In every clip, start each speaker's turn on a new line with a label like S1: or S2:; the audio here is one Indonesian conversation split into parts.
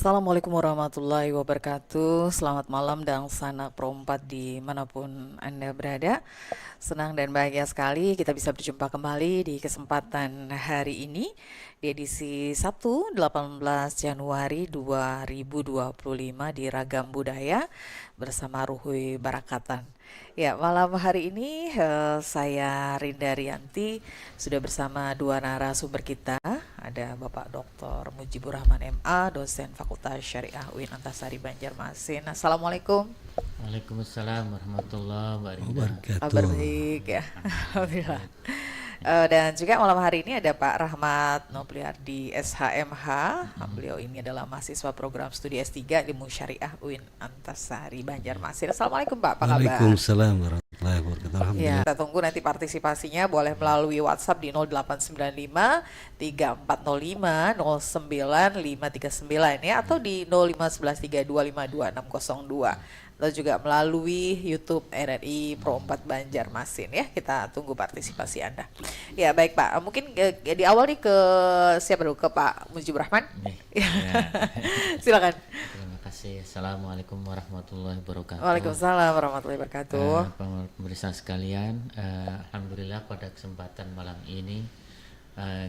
S1: Assalamualaikum warahmatullahi wabarakatuh. Selamat malam dan sanak perempat dimanapun Anda berada. Senang dan bahagia sekali kita bisa berjumpa kembali di kesempatan hari ini di edisi Sabtu 18 Januari 2025 di Ragam Budaya bersama Ruhui Barakatan. Ya, malam hari ini saya Rinda Rianti sudah bersama dua narasumber kita. Ada Bapak Dr. Mujibur Rahman MA, dosen Fakultas Syariah UIN Antasari Banjarmasin. Assalamualaikum.
S2: Waalaikumsalam warahmatullahi wabarakatuh.
S1: Kabar
S3: Wabarakatuh.
S1: baik ya. Alhamdulillah.
S2: Alhamdulillah.
S1: Dan juga malam hari ini ada Pak Rahmat Nopliardi SHMH. Beliau ini adalah mahasiswa program studi S3 Ilmu Syariah UIN Antasari Banjarmasin. Assalamualaikum Pak, apa kabar?
S3: Waalaikumsalam warahmatullahi wabarakatuh.
S1: Ya,
S3: Alhamdulillah.
S1: kita tunggu nanti partisipasinya boleh melalui WhatsApp di 0895 3405 09 539 ya, atau di 05113252 atau juga melalui YouTube RRI Pro 4 Banjarmasin ya. Kita tunggu partisipasi Anda. Ya, baik Pak. Mungkin di awal nih ke siapa dulu? Ke Pak Mujibur Rahman.
S2: Nih,
S1: Ya.
S2: ya.
S1: Silakan.
S2: Terima kasih. Assalamualaikum warahmatullahi wabarakatuh.
S1: Waalaikumsalam warahmatullahi wabarakatuh.
S2: Pemirsa sekalian, alhamdulillah pada kesempatan malam ini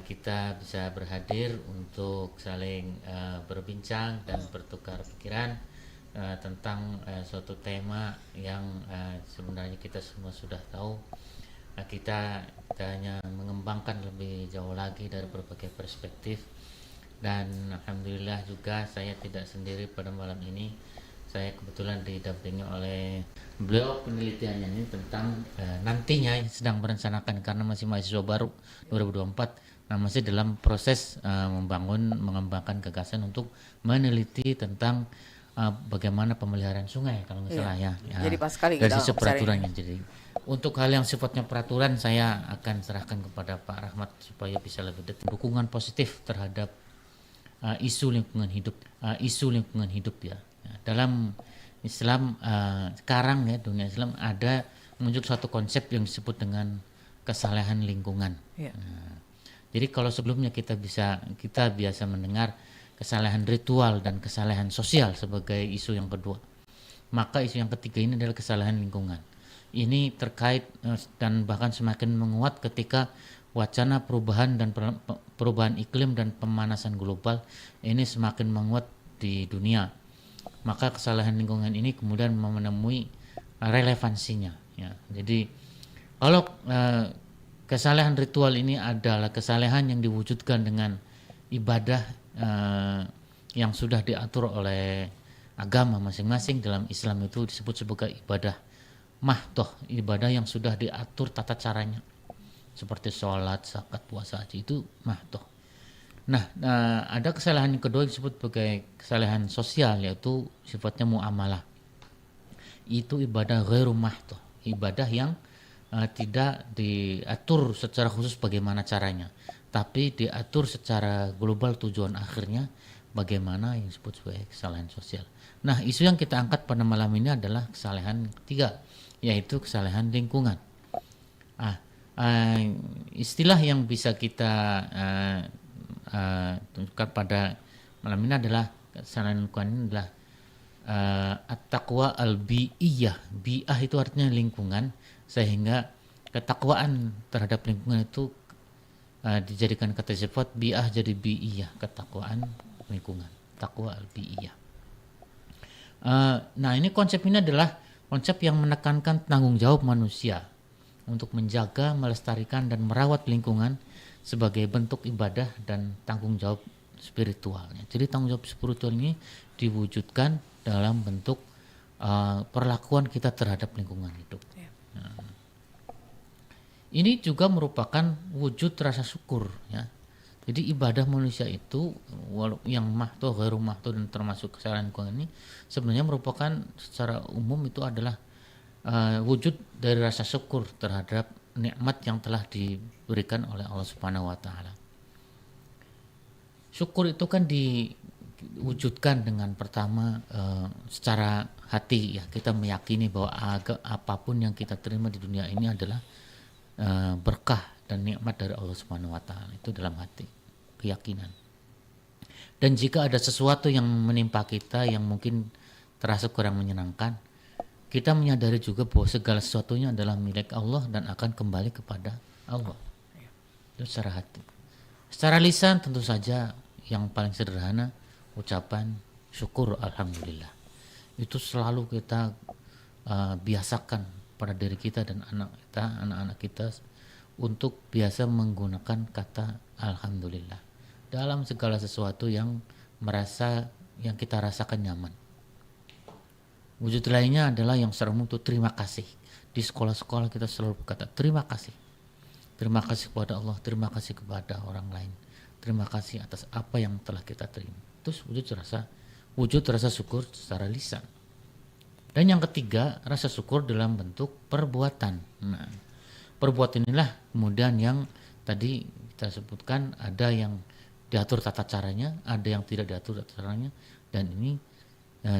S2: kita bisa berhadir untuk saling berbincang dan bertukar pikiran tentang suatu tema yang sebenarnya kita semua sudah tahu. Kita hanya mengembangkan lebih jauh lagi dari berbagai perspektif, dan alhamdulillah juga saya tidak sendiri pada malam ini. Saya kebetulan didampingi oleh beliau, penelitiannya ini tentang nantinya sedang merencanakan, karena masih mahasiswa baru 2024, nah masih dalam proses mengembangkan gagasan untuk meneliti tentang bagaimana pemeliharaan sungai kalau nggak salah ya.
S1: Jadi pas sekali
S2: dari
S1: kita
S2: sisi peraturannya. Jadi untuk hal yang sifatnya peraturan saya akan serahkan kepada Pak Rahmat supaya bisa lebih detail. Dukungan positif terhadap isu lingkungan hidup ya. Dalam Islam sekarang ya, dunia Islam ada muncul suatu konsep yang disebut dengan kesalehan lingkungan.
S1: Ya.
S2: Jadi kalau sebelumnya kita biasa mendengar kesalehan ritual dan kesalehan sosial sebagai isu yang kedua, maka isu yang ketiga ini adalah kesalehan lingkungan. Ini terkait dan bahkan semakin menguat ketika wacana perubahan perubahan iklim dan pemanasan global ini semakin menguat di dunia. Maka kesalahan lingkungan ini kemudian menemui relevansinya ya. Jadi kalau kesalahan ritual ini adalah kesalahan yang diwujudkan dengan ibadah yang sudah diatur oleh agama masing-masing. Dalam Islam itu disebut sebagai ibadah mahdoh, ibadah yang sudah diatur tata caranya seperti sholat, zakat, puasa, haji, itu mahdoh. Nah, ada kesalahan yang kedua yang disebut sebagai kesalahan sosial, yaitu sifatnya muamalah. Itu ibadah ghairu mahdoh, ibadah yang tidak diatur secara khusus bagaimana caranya, tapi diatur secara global tujuan akhirnya bagaimana, yang disebut sebagai kesalahan sosial. Nah, isu yang kita angkat pada malam ini adalah kesalahan ketiga, yaitu kesalahan lingkungan. Istilah yang bisa kita tunjukkan pada malam ini adalah kesalahan lingkungan ini adalah at-taqwa al-bi'iyah. Bi'ah itu artinya lingkungan, sehingga ketakwaan terhadap lingkungan itu dijadikan kata sifat, bi'ah jadi bi'iyah, ketakwaan lingkungan, takwa al-bi'iyah. Nah, ini konsep ini adalah konsep yang menekankan tanggung jawab manusia untuk menjaga, melestarikan, dan merawat lingkungan sebagai bentuk ibadah dan tanggung jawab spiritualnya. Jadi tanggung jawab spiritual ini diwujudkan dalam bentuk perlakuan kita terhadap lingkungan hidup. Nah, ini juga merupakan wujud rasa syukur ya. Jadi ibadah manusia itu yang mahdoh, ghairu mahdoh, dan termasuk kesalahan lingkungan ini sebenarnya merupakan secara umum itu adalah wujud dari rasa syukur terhadap nikmat yang telah diberikan oleh Allah Subhanahu wa taala. Syukur itu kan diwujudkan dengan pertama secara hati ya, kita meyakini bahwa apapun yang kita terima di dunia ini adalah berkah dan nikmat dari Allah Subhanahu wa taala. Itu dalam hati, keyakinan. Dan jika ada sesuatu yang menimpa kita yang mungkin terasa kurang menyenangkan, kita menyadari juga bahwa segala sesuatunya adalah milik Allah dan akan kembali kepada Allah. Itu secara hati. Secara lisan tentu saja yang paling sederhana ucapan syukur alhamdulillah. Itu selalu kita biasakan pada diri kita dan anak-anak kita untuk biasa menggunakan kata alhamdulillah dalam segala sesuatu yang kita rasakan nyaman. Wujud lainnya adalah yang secara umum itu terima kasih. Di sekolah-sekolah kita selalu berkata terima kasih. Terima kasih kepada Allah, terima kasih kepada orang lain. Terima kasih atas apa yang telah kita terima. Terus wujud rasa syukur secara lisan. Dan yang ketiga, rasa syukur dalam bentuk perbuatan. Nah, perbuatan inilah kemudian yang tadi kita sebutkan, ada yang diatur tata caranya, ada yang tidak diatur tata caranya, dan ini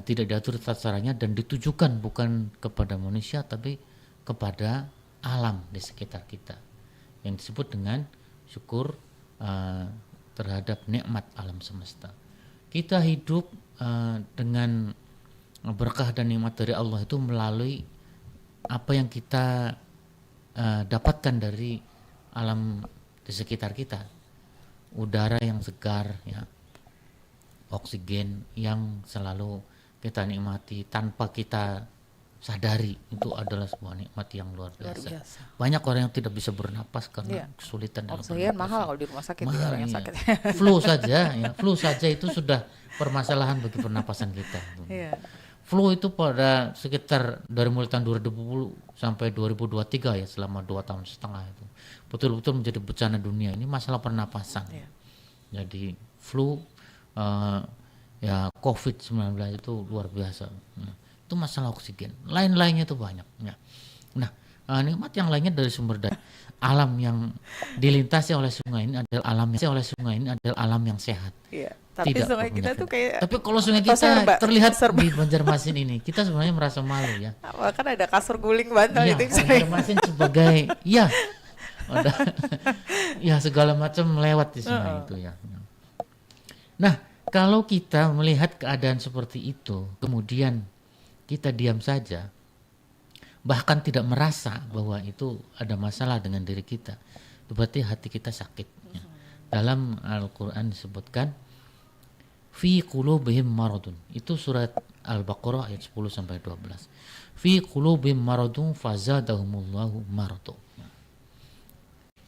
S2: tidak diatur tata caranya dan ditujukan bukan kepada manusia tapi kepada alam di sekitar kita, yang disebut dengan syukur terhadap nikmat alam semesta. Kita hidup dengan berkah dan nikmat dari Allah itu melalui apa yang kita dapatkan dari alam di sekitar kita. Udara yang segar, ya, oksigen yang selalu kita nikmati tanpa kita sadari, itu adalah sebuah nikmat yang luar biasa. Banyak orang yang tidak bisa bernapas karena kesulitan dalam
S1: oksigen
S2: bernapas.
S1: mahal kalau di rumah sakit,
S2: mahal,
S1: orang yang
S2: iya.
S1: sakit.
S2: Flu saja itu sudah permasalahan bagi pernapasan kita.
S1: Iya.
S2: Flu itu pada sekitar dari mulai tahun 2020 sampai 2023 ya, selama 2 tahun setengah itu betul-betul menjadi bencana dunia. Ini masalah pernapasan.
S1: Iya.
S2: Jadi flu, ya COVID-19 itu luar biasa. Itu masalah oksigen. Lain-lainnya itu banyak. Ya. Nah, nikmat yang lainnya dari sumber daya alam yang dilintasi oleh sungai ini adalah alam yang sehat.
S1: Iya. Tapi
S2: Tidak
S1: sungai kita tuh kayak,
S2: tapi kalau sungai
S1: atau
S2: kita terlihat
S1: serba.
S2: di Banjarmasin ini, kita sebenarnya merasa malu ya.
S1: Kan ada kasur guling bantal
S2: Iya,
S1: itu.
S2: Banjarmasin sebagai ya segala macam melewat di sungai itu ya. Nah, kalau kita melihat keadaan seperti itu, kemudian kita diam saja, bahkan tidak merasa bahwa itu ada masalah dengan diri kita, itu berarti hati kita sakit. Ya. Dalam Al-Quran disebutkan fi qulubihim maradun. Itu surat Al-Baqarah ayat 10 sampai 12. Fi qulubihim maradun fazadahumullahu maradu.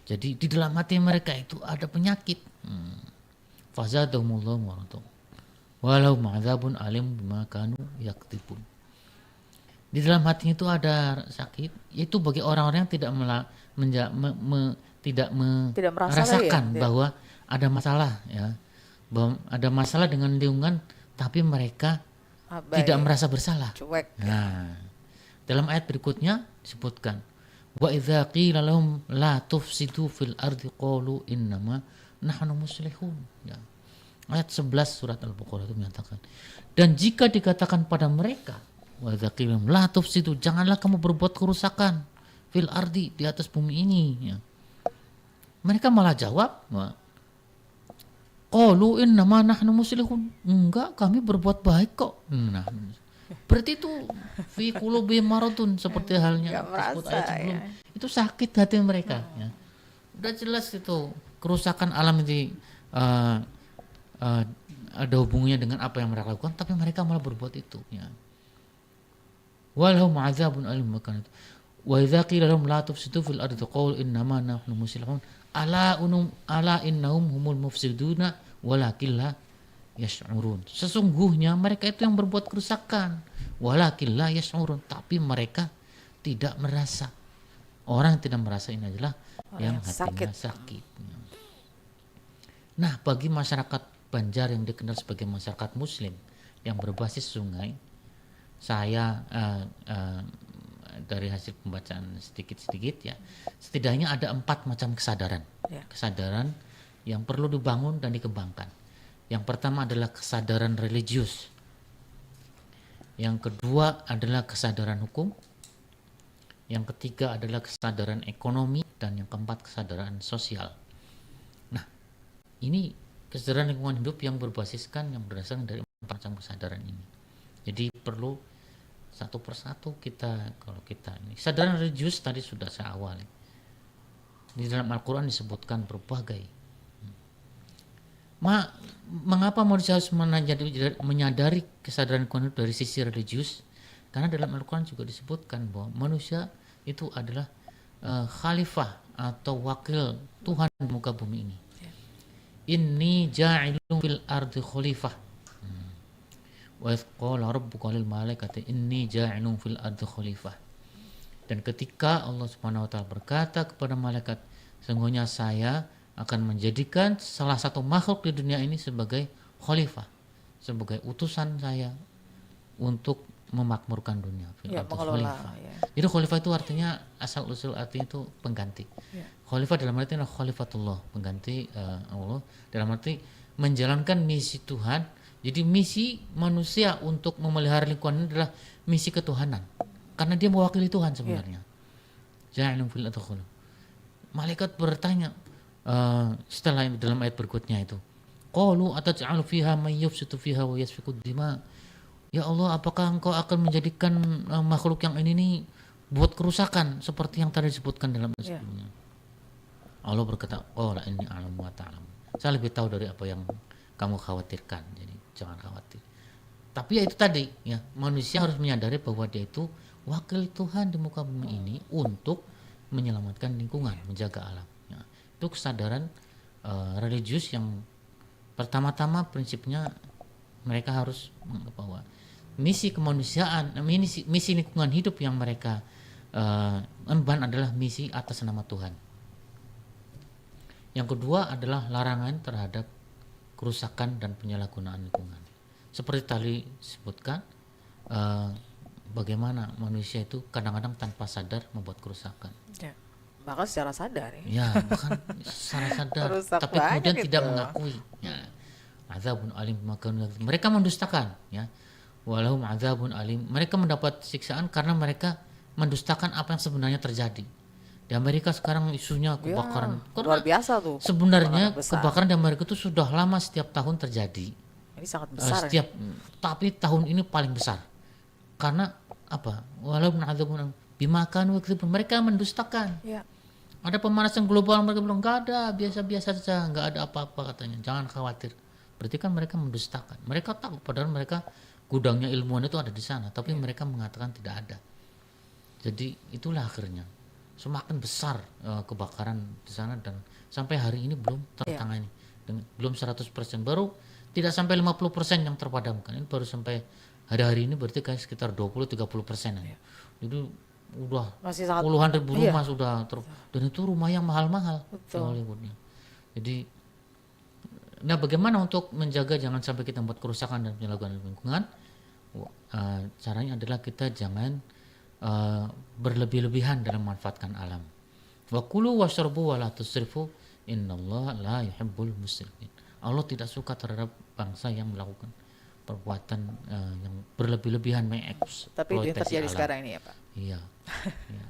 S2: Jadi di dalam hati mereka itu ada penyakit. Fazadahumullahu maradu. Walau ma'adzabun alim bima kanu yaktibun. Di dalam hatinya itu ada sakit, itu bagi orang-orang yang tidak merasakan bahwa ada masalah, ya. Bahwa ada masalah dengan lingkungan, tapi mereka tidak merasa bersalah.
S1: Cuek.
S2: Nah, dalam ayat berikutnya disebutkan, wa idza qila lahum la tufsidu fil ardi qalu innama nahnu muslihun. Ya. Ayat 11 surat Al-Baqarah itu menyatakan, dan jika dikatakan pada mereka, wa idza qila lahum la tufsidu, janganlah kamu berbuat kerusakan fil ardi, di atas bumi ini, ya. Mereka malah jawab, qalu innama nahnu muslihun, enggak, kami berbuat baik kok. Nah, berarti itu fi qulubihim maradun, seperti halnya disebut ayat sebelum. Itu sakit hati mereka, ya. Udah jelas itu kerusakan alam itu ada hubungannya dengan apa yang mereka lakukan, tapi mereka malah berbuat itu, ya. Walahum azabun alim, makan itu. Wa idza qila lahum la tufsidu fil ardi qalu innama nahnu muslihun ala innahum humul mufsiduna walakin la yash'urun. Sesungguhnya mereka itu yang berbuat kerusakan, walakin la yash'urun, tapi mereka tidak merasa. Orang yang tidak merasa ini adalah yang hatinya sakit. Nah, bagi masyarakat Banjar yang dikenal sebagai masyarakat Muslim yang berbasis sungai, saya dari hasil pembacaan sedikit-sedikit, ya, setidaknya ada 4 macam kesadaran. Kesadaran yang perlu dibangun dan dikembangkan. Yang pertama adalah kesadaran religius. Yang kedua adalah kesadaran hukum. Yang ketiga adalah kesadaran ekonomi, dan yang keempat kesadaran sosial. Nah, ini kesadaran lingkungan hidup yang berbasiskan yang berdasarkan dari 4 macam kesadaran ini. Jadi perlu satu persatu kita, kalau kita ini kesadaran religius tadi sudah saya awali. Di dalam Al-Quran disebutkan berbagai. Mengapa manusia harus menyadari kesadaran lingkungan hidup dari sisi religius? Karena dalam Al-Quran juga disebutkan bahwa manusia itu adalah khalifah atau wakil Tuhan di muka bumi ini. Inni ja'ilun fil ardi khalifah. Wa idh qala rabbuka lil malaikati inni ja'ilun fil ardi khalifah. Dan ketika Allah Subhanahu wa taala berkata kepada malaikat, sesungguhnya saya akan menjadikan salah satu makhluk di dunia ini sebagai khalifah, sebagai utusan saya untuk memakmurkan dunia. Khalifah.
S1: Ya.
S2: Jadi khalifah itu artinya asal usul artinya itu pengganti. Ya. Khalifah dalam arti adalah khalifatullah, pengganti Allah, dalam arti menjalankan misi Tuhan. Jadi misi manusia untuk memelihara lingkungan ini adalah misi ketuhanan. Karena dia mewakili Tuhan sebenarnya. Ja'ilun fil ardi khalifah. Malaikat bertanya setelah dalam ayat berikutnya itu. Qalu ataj'alu fiha may yufsidu fiha wa yasfiku dima. Ya Allah, apakah engkau akan menjadikan makhluk yang ini nih buat kerusakan seperti yang tadi disebutkan dalam ayat sebelumnya. Allah berkata, qala inni a'lamu wa ta'lamu. Saya lebih tahu dari apa yang kamu khawatirkan. Jadi jangan khawatir. Tapi ya itu tadi, ya, manusia harus menyadari bahwa dia itu wakil Tuhan di muka bumi ini untuk menyelamatkan lingkungan, menjaga alam. Ya, itu kesadaran religius yang pertama-tama prinsipnya mereka harus bahwa misi kemanusiaan, misi lingkungan hidup yang mereka emban adalah misi atas nama Tuhan. Yang kedua adalah larangan terhadap kerusakan dan penyalahgunaan lingkungan. Seperti tadi disebutkan, bagaimana manusia itu kadang-kadang tanpa sadar membuat kerusakan.
S1: Ya. Bahkan secara sadar ya.
S2: Ya, bahkan secara sadar, tapi kemudian tidak mengakui. Ya. Azabun alim mereka mendustakan, ya. Walahum azabun alim. Mereka mendapat siksaan karena mereka mendustakan apa yang sebenarnya terjadi. Di Amerika sekarang isunya kebakaran.
S1: Ya, luar biasa tuh.
S2: Sebenarnya kebakaran di Amerika itu sudah lama setiap tahun terjadi.
S1: Ini sangat besar.
S2: Tapi tahun ini paling besar. Karena apa? Walaupun azabun bimakan mereka mendustakan.
S1: Ya.
S2: Ada pemanasan global, mereka bilang enggak ada, biasa-biasa saja, enggak ada apa-apa katanya. Jangan khawatir. Berarti kan mereka mendustakan. Mereka tahu padahal mereka gudangnya ilmuwan itu ada di sana, tapi mereka mengatakan tidak ada. Jadi itulah akhirnya semakin besar kebakaran di sana dan sampai hari ini belum tertangani. Belum 100%, baru tidak sampai 50% yang terpadamkan. Ini baru sampai hari-hari ini berarti kayak sekitar 20-30%. Jadi udah puluhan ribu rumah sudah dan itu rumah yang mahal-mahal di Hollywoodnya. Jadi nah, bagaimana untuk menjaga jangan sampai kita membuat kerusakan dan penyalahgunaan lingkungan? Caranya adalah kita jangan berlebih-lebihan dalam memanfaatkan alam. Wa kulu washrabu wa la tusrifu innallaha la yuhibbul musrifin. Allah tidak suka terhadap bangsa yang melakukan perbuatan yang berlebih-lebihan mengeksploitasi.
S1: Tapi itu yang terjadi alam sekarang ini ya Pak.
S2: Iya. Ya.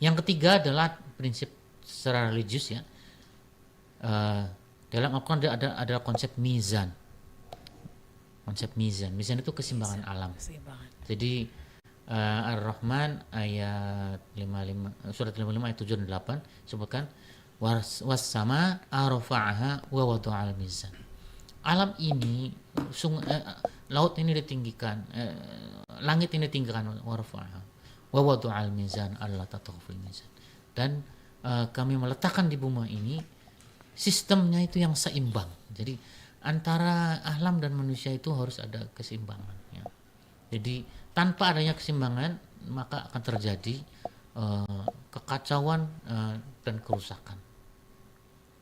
S2: Yang ketiga adalah prinsip secara religius ya. Dalam Al-Quran ada konsep mizan. Konsep mizan itu keseimbangan alam. Jadi Ar-Rahman ayat 55, surat 55 ayat 7 dan 8 sebutkan was sama arfa'aha wa wada'al mizan. Alam ini laut ini ditinggikan, langit ini ditinggikan warfa'aha wa wada'al mizan alla tatghaw fil mizan. Dan kami meletakkan di bumi ini sistemnya itu yang seimbang. Jadi antara alam dan manusia itu harus ada keseimbangan ya. Jadi tanpa adanya keseimbangan maka akan terjadi kekacauan dan kerusakan.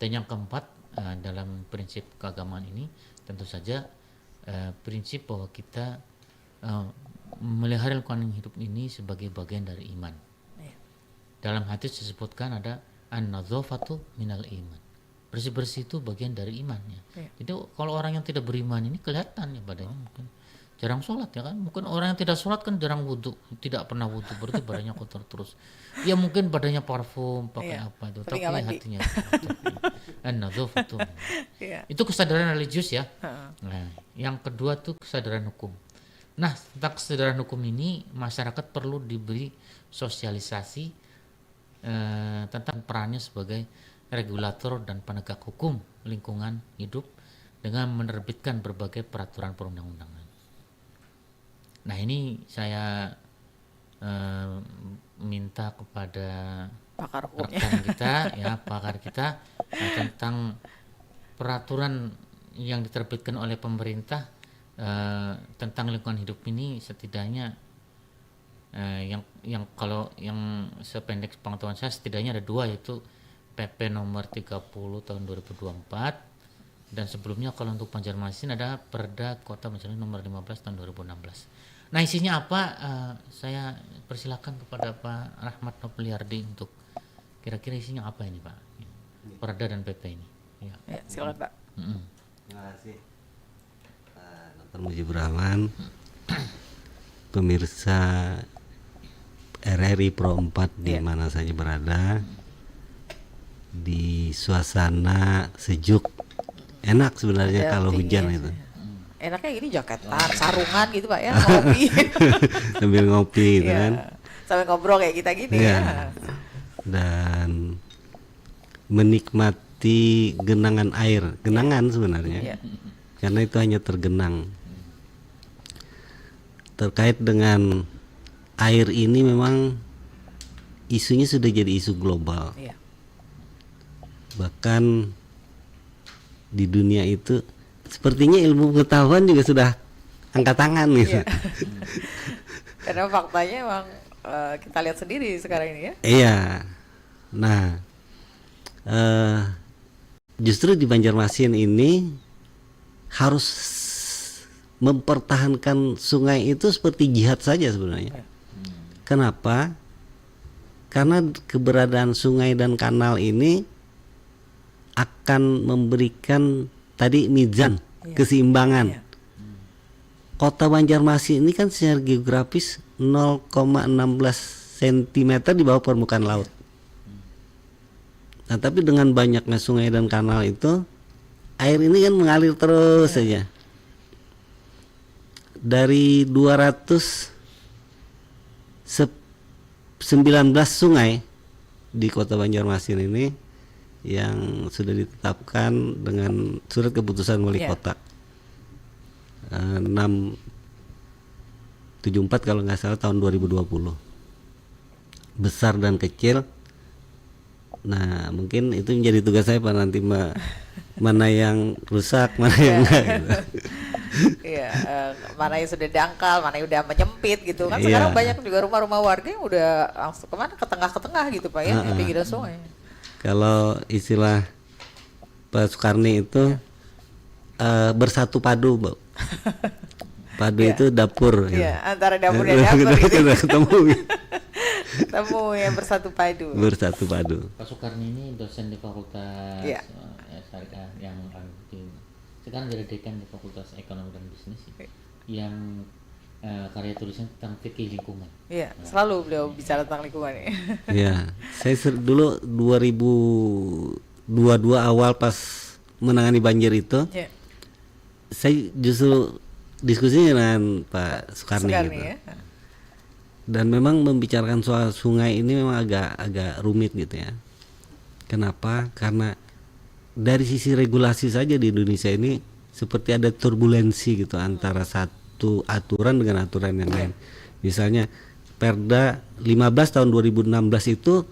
S2: Dan yang keempat dalam prinsip keagamaan ini tentu saja prinsip bahwa kita memelihara lingkungan hidup ini sebagai bagian dari iman. Dalam hadis disebutkan ada an-nadzafatu minal iman. Bersih-bersih itu bagian dari imannya. Jadi kalau orang yang tidak beriman ini kelihatan ya badannya mungkin jarang sholat ya kan. Mungkin orang yang tidak sholat kan jarang wudhu, tidak pernah wudhu, berarti badannya kotor terus. Ya mungkin badannya parfum, pakai
S1: Iya,
S2: apa itu,
S1: tapi
S2: tapi
S1: nggak mandi.
S2: hatinya an-nadzafatu.
S1: Iya.
S2: Itu kesadaran religius ya.
S1: Heeh.
S2: Nah, yang kedua tuh kesadaran hukum. Nah, tentang kesadaran hukum ini masyarakat perlu diberi sosialisasi tentang perannya sebagai regulator dan penegak hukum lingkungan hidup dengan menerbitkan berbagai peraturan perundang-undangan. Nah, ini saya minta kepada
S1: Pakar hukumnya.
S2: rekan kita ya, pakar kita tentang peraturan yang diterbitkan oleh pemerintah tentang lingkungan hidup ini setidaknya yang kalau yang sependek pengetahuan saya setidaknya ada dua, yaitu PP nomor 30 tahun 2024 dan sebelumnya kalau untuk Banjarmasin ada Perda Kota Banjarmasin nomor 15 tahun 2016. Nah, isinya apa? Saya persilakan kepada Pak Rahmat Nopliardi untuk kira-kira isinya apa ini, Pak? Perda dan PP ini. Ya.
S1: Ya, silakan Pak.
S2: Mm-mm.
S3: Terima kasih Dr. Mujibur Rahman, pemirsa RRI Pro 4 di
S1: Iya.
S3: mana saja berada, di suasana sejuk, enak sebenarnya
S1: Ada
S3: kalau hujan
S1: dingin.
S3: itu.
S1: Enaknya gini jaketan, sarungan gitu Pak ya, ngopi.
S3: Sambil ngopi gitu
S1: Iya.
S3: kan.
S1: Sampai ngobrol kayak kita gini
S3: Iya.
S1: ya.
S3: Dan menikmati genangan air, genangan sebenarnya.
S1: Iya.
S3: Karena itu hanya tergenang. Terkait dengan air ini memang isunya sudah jadi isu global.
S1: Iya.
S3: Bahkan di dunia itu sepertinya ilmu pengetahuan juga sudah angkat tangan gitu.
S1: Iya. Karena faktanya emang kita lihat sendiri sekarang ini ya.
S3: Iya. Nah, justru di Banjarmasin ini harus mempertahankan sungai itu seperti jihad saja sebenarnya. Kenapa? Karena keberadaan sungai dan kanal ini akan memberikan tadi mizan, keseimbangan.
S1: Iya.
S3: Kota Banjarmasin ini kan secara geografis 0,16 cm di bawah permukaan laut. Nah, tapi dengan banyaknya sungai dan kanal itu, air ini kan mengalir terus saja. Dari 219 sungai di Kota Banjarmasin ini yang sudah ditetapkan dengan surat keputusan wali
S1: Iya.
S3: kota 674 kalau nggak salah tahun 2020, besar dan kecil. Nah, mungkin itu menjadi tugas saya Pak nanti mana yang rusak, mana yang enggak gitu.
S1: Iya, mana yang sudah dangkal, mana yang udah menyempit gitu kan.
S3: Iya.
S1: Sekarang banyak juga rumah-rumah warga yang udah langsung kemana, ke tengah gitu Pak ya, di pinggiran sungai.
S3: Kalau istilah Pak Soekarni itu bersatu padu, Bu. Padu
S1: Iya.
S3: itu dapur. gitu.
S1: Iya, antara dapur dan dapur gitu.
S3: Kita ketemu
S1: Ketemu yang bersatu padu.
S3: bersatu padu.
S2: Pak Soekarni ini dosen di Fakultas
S1: Iya.
S2: Syariah yang sekarang jadi dekan di Fakultas Ekonomi dan Bisnis yang karya tulisnya tentang fikih lingkungan.
S1: Iya, selalu beliau bicara tentang lingkungan ya.
S3: Ya, saya dulu 2022 awal pas menangani banjir itu,
S1: Iya,
S3: saya justru diskusi dengan Pak Soekarni,
S1: Soekarni
S3: gitu.
S1: ya.
S3: Dan memang membicarakan soal sungai ini memang agak rumit gitu ya. Kenapa? Karena dari sisi regulasi saja di Indonesia ini seperti ada turbulensi gitu antara satu aturan dengan aturan yang lain. Misalnya Perda 15 tahun 2016 itu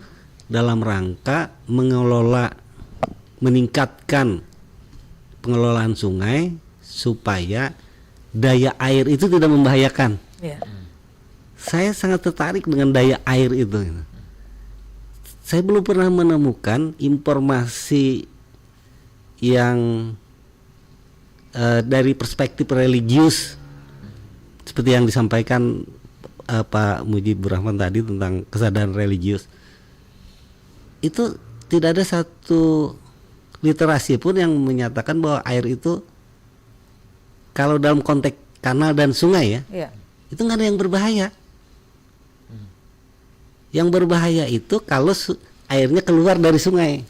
S3: dalam rangka meningkatkan pengelolaan sungai supaya daya air itu tidak membahayakan.
S1: Iya.
S3: Saya sangat tertarik dengan daya air itu. Saya belum pernah menemukan informasi yang dari perspektif religius seperti yang disampaikan Pak Mujibur Rahman tadi tentang kesadaran religius. Itu tidak ada satu literasi pun yang menyatakan bahwa air itu kalau dalam konteks kanal dan sungai ya,
S1: Iya.
S3: itu nggak ada yang berbahaya. Yang berbahaya itu kalau airnya keluar dari sungai.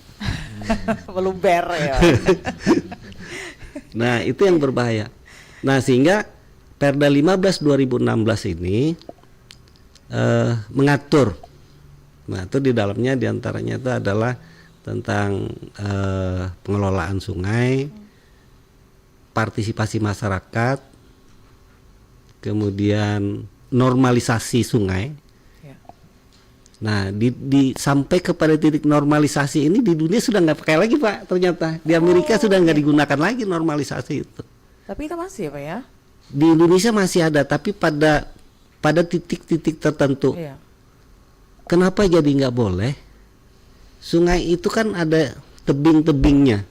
S1: Meluber ya.
S3: Nah, itu yang berbahaya. Nah, sehingga Perda 15 2016 ini mengatur di dalamnya diantaranya itu adalah tentang pengelolaan sungai, partisipasi masyarakat, kemudian normalisasi sungai.
S1: Ya.
S3: Nah, sampai kepada titik normalisasi ini di dunia sudah nggak pakai lagi, Pak. Ternyata di Amerika sudah nggak digunakan lagi normalisasi itu.
S1: Tapi kita masih ya Pak ya?
S3: Di Indonesia masih ada, tapi pada titik-titik tertentu.
S1: Iya.
S3: Kenapa jadi nggak boleh? Sungai itu kan ada tebing-tebingnya.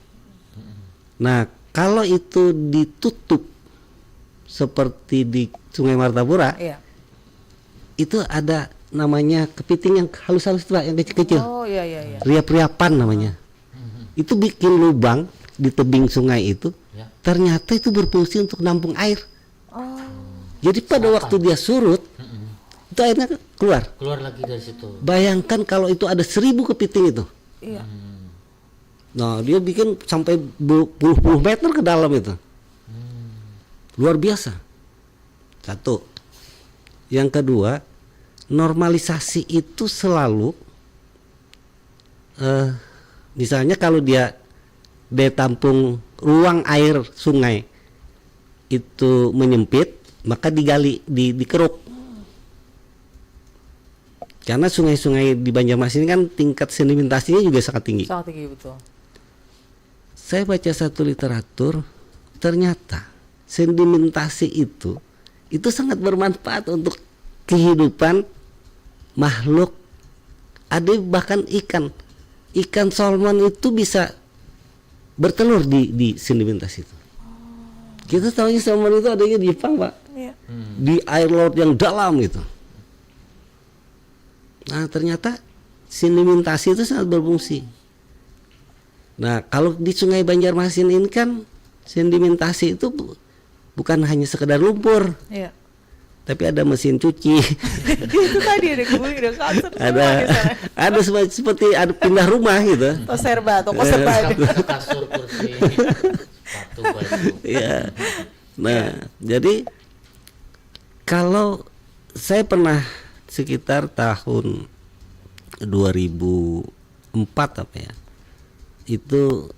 S3: Nah, kalau itu ditutup seperti di Sungai Martapura,
S1: Iya.
S3: itu ada namanya kepiting yang halus-halus itu, Pak, yang kecil-kecil.
S1: Oh iya iya iya.
S3: Riap-riapan namanya. Itu bikin lubang di tebing sungai itu.
S2: Ya.
S3: Ternyata itu berfungsi untuk nampung air.
S1: Oh.
S3: Jadi pada waktu dia surut, itu airnya keluar.
S2: Keluar lagi dari situ.
S3: Bayangkan kalau itu ada 1000 kepiting itu.
S1: Iya.
S3: Nah, dia bikin sampai puluh meter ke dalam itu. Luar biasa. Satu. Yang kedua, normalisasi itu selalu misalnya kalau dia tampung ruang air sungai itu menyempit, maka digali, dikeruk. Karena sungai-sungai di Banjarmasin ini kan tingkat sedimentasinya juga sangat tinggi.
S1: Sangat tinggi betul.
S3: Saya baca satu literatur, ternyata sedimentasi itu sangat bermanfaat untuk kehidupan makhluk. Ada bahkan ikan salmon itu bisa bertelur di sedimentasi itu. Kita tahunya salmon itu adanya di Jepang, Pak,
S1: Iya.
S3: di air laut yang dalam gitu. Nah, ternyata sedimentasi itu sangat berfungsi. Nah, kalau di Sungai Banjarmasin ini kan sedimentasi itu bukan hanya sekedar lumpur,
S1: Iya.
S3: tapi ada mesin cuci,
S1: Itu tadi ada gue udah kasar
S3: ada seperti ada pindah rumah gitu.
S1: Toko serba, toko serba.
S2: Kasur, kursi, sepatu, baju.
S3: Ya. Nah, jadi kalau saya pernah sekitar tahun 2004 apa ya, itu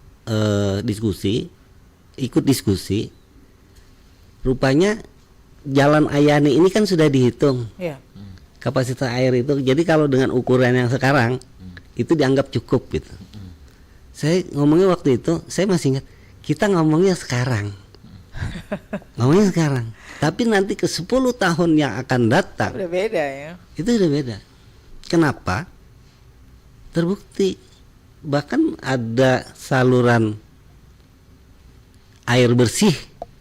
S3: ikut diskusi. Rupanya Jalan Ayani ini kan sudah dihitung
S1: Iya.
S3: kapasitas air itu. Jadi kalau dengan ukuran yang sekarang itu dianggap cukup gitu. Saya ngomongnya waktu itu, saya masih ingat kita ngomongnya sekarang. Ngomongnya sekarang. Tapi nanti ke 10 tahun yang akan datang
S1: Udah beda ya.
S3: itu udah beda. Kenapa? Terbukti bahkan ada saluran air bersih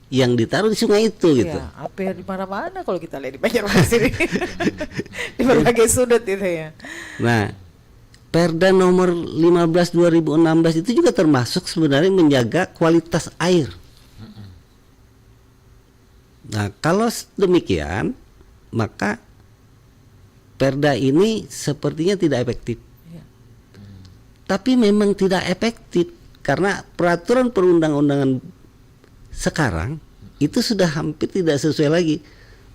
S3: yang ditaruh di sungai itu gitu.
S1: Iya, hampir di mana-mana kalau kita lihat di Banjarmasin ini. Di berbagai sudut itu ya.
S3: Nah, Perda nomor 15 2016 itu juga termasuk sebenarnya menjaga kualitas air. Nah, kalau demikian, maka Perda ini sepertinya tidak efektif.
S1: Iya.
S3: Tapi memang tidak efektif karena peraturan perundang-undangan sekarang itu sudah hampir tidak sesuai lagi.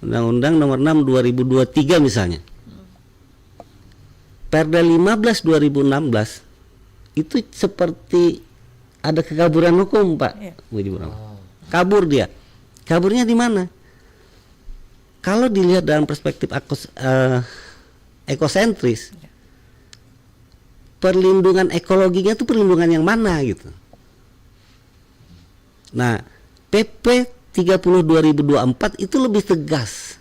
S3: Undang-Undang nomor 6 2023 misalnya. Perda 15 2016 itu seperti ada kekaburan hukum, Pak.
S1: Iya.
S3: Kabur dia. Kaburnya di mana? Kalau dilihat dalam perspektif ekosentris, perlindungan ekologinya itu perlindungan yang mana gitu. Nah, PP 30 2024 itu lebih tegas,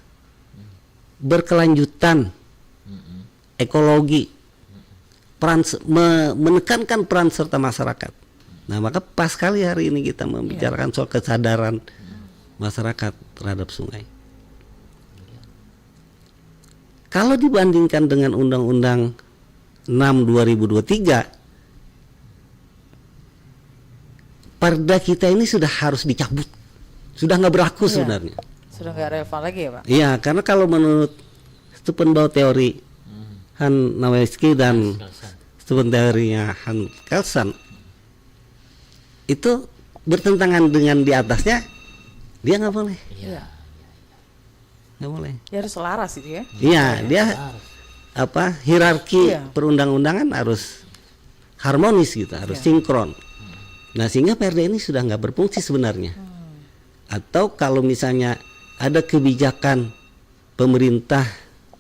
S3: berkelanjutan, ekologi, menekankan peran serta masyarakat. Nah, maka pas sekali hari ini kita membicarakan soal kesadaran masyarakat terhadap sungai. Kalau dibandingkan dengan Undang-Undang 6 2023, Perda kita ini sudah harus dicabut, sudah nggak berlaku sebenarnya.
S1: Sudah nggak relevan lagi ya Pak?
S3: Iya, karena kalau menurut Steupenbau teori Han Nawaski dan Steupen teorinya Han Kelsen itu bertentangan dengan di atasnya, dia nggak boleh,
S1: Iya.
S3: nggak boleh.
S1: Ya harus selaras itu ya.
S3: Iya, dia apa hierarki
S1: Iya.
S3: perundang-undangan harus harmonis gitu, harus sinkron. Nah sehingga PRD ini sudah nggak berfungsi sebenarnya. Atau kalau misalnya ada kebijakan pemerintah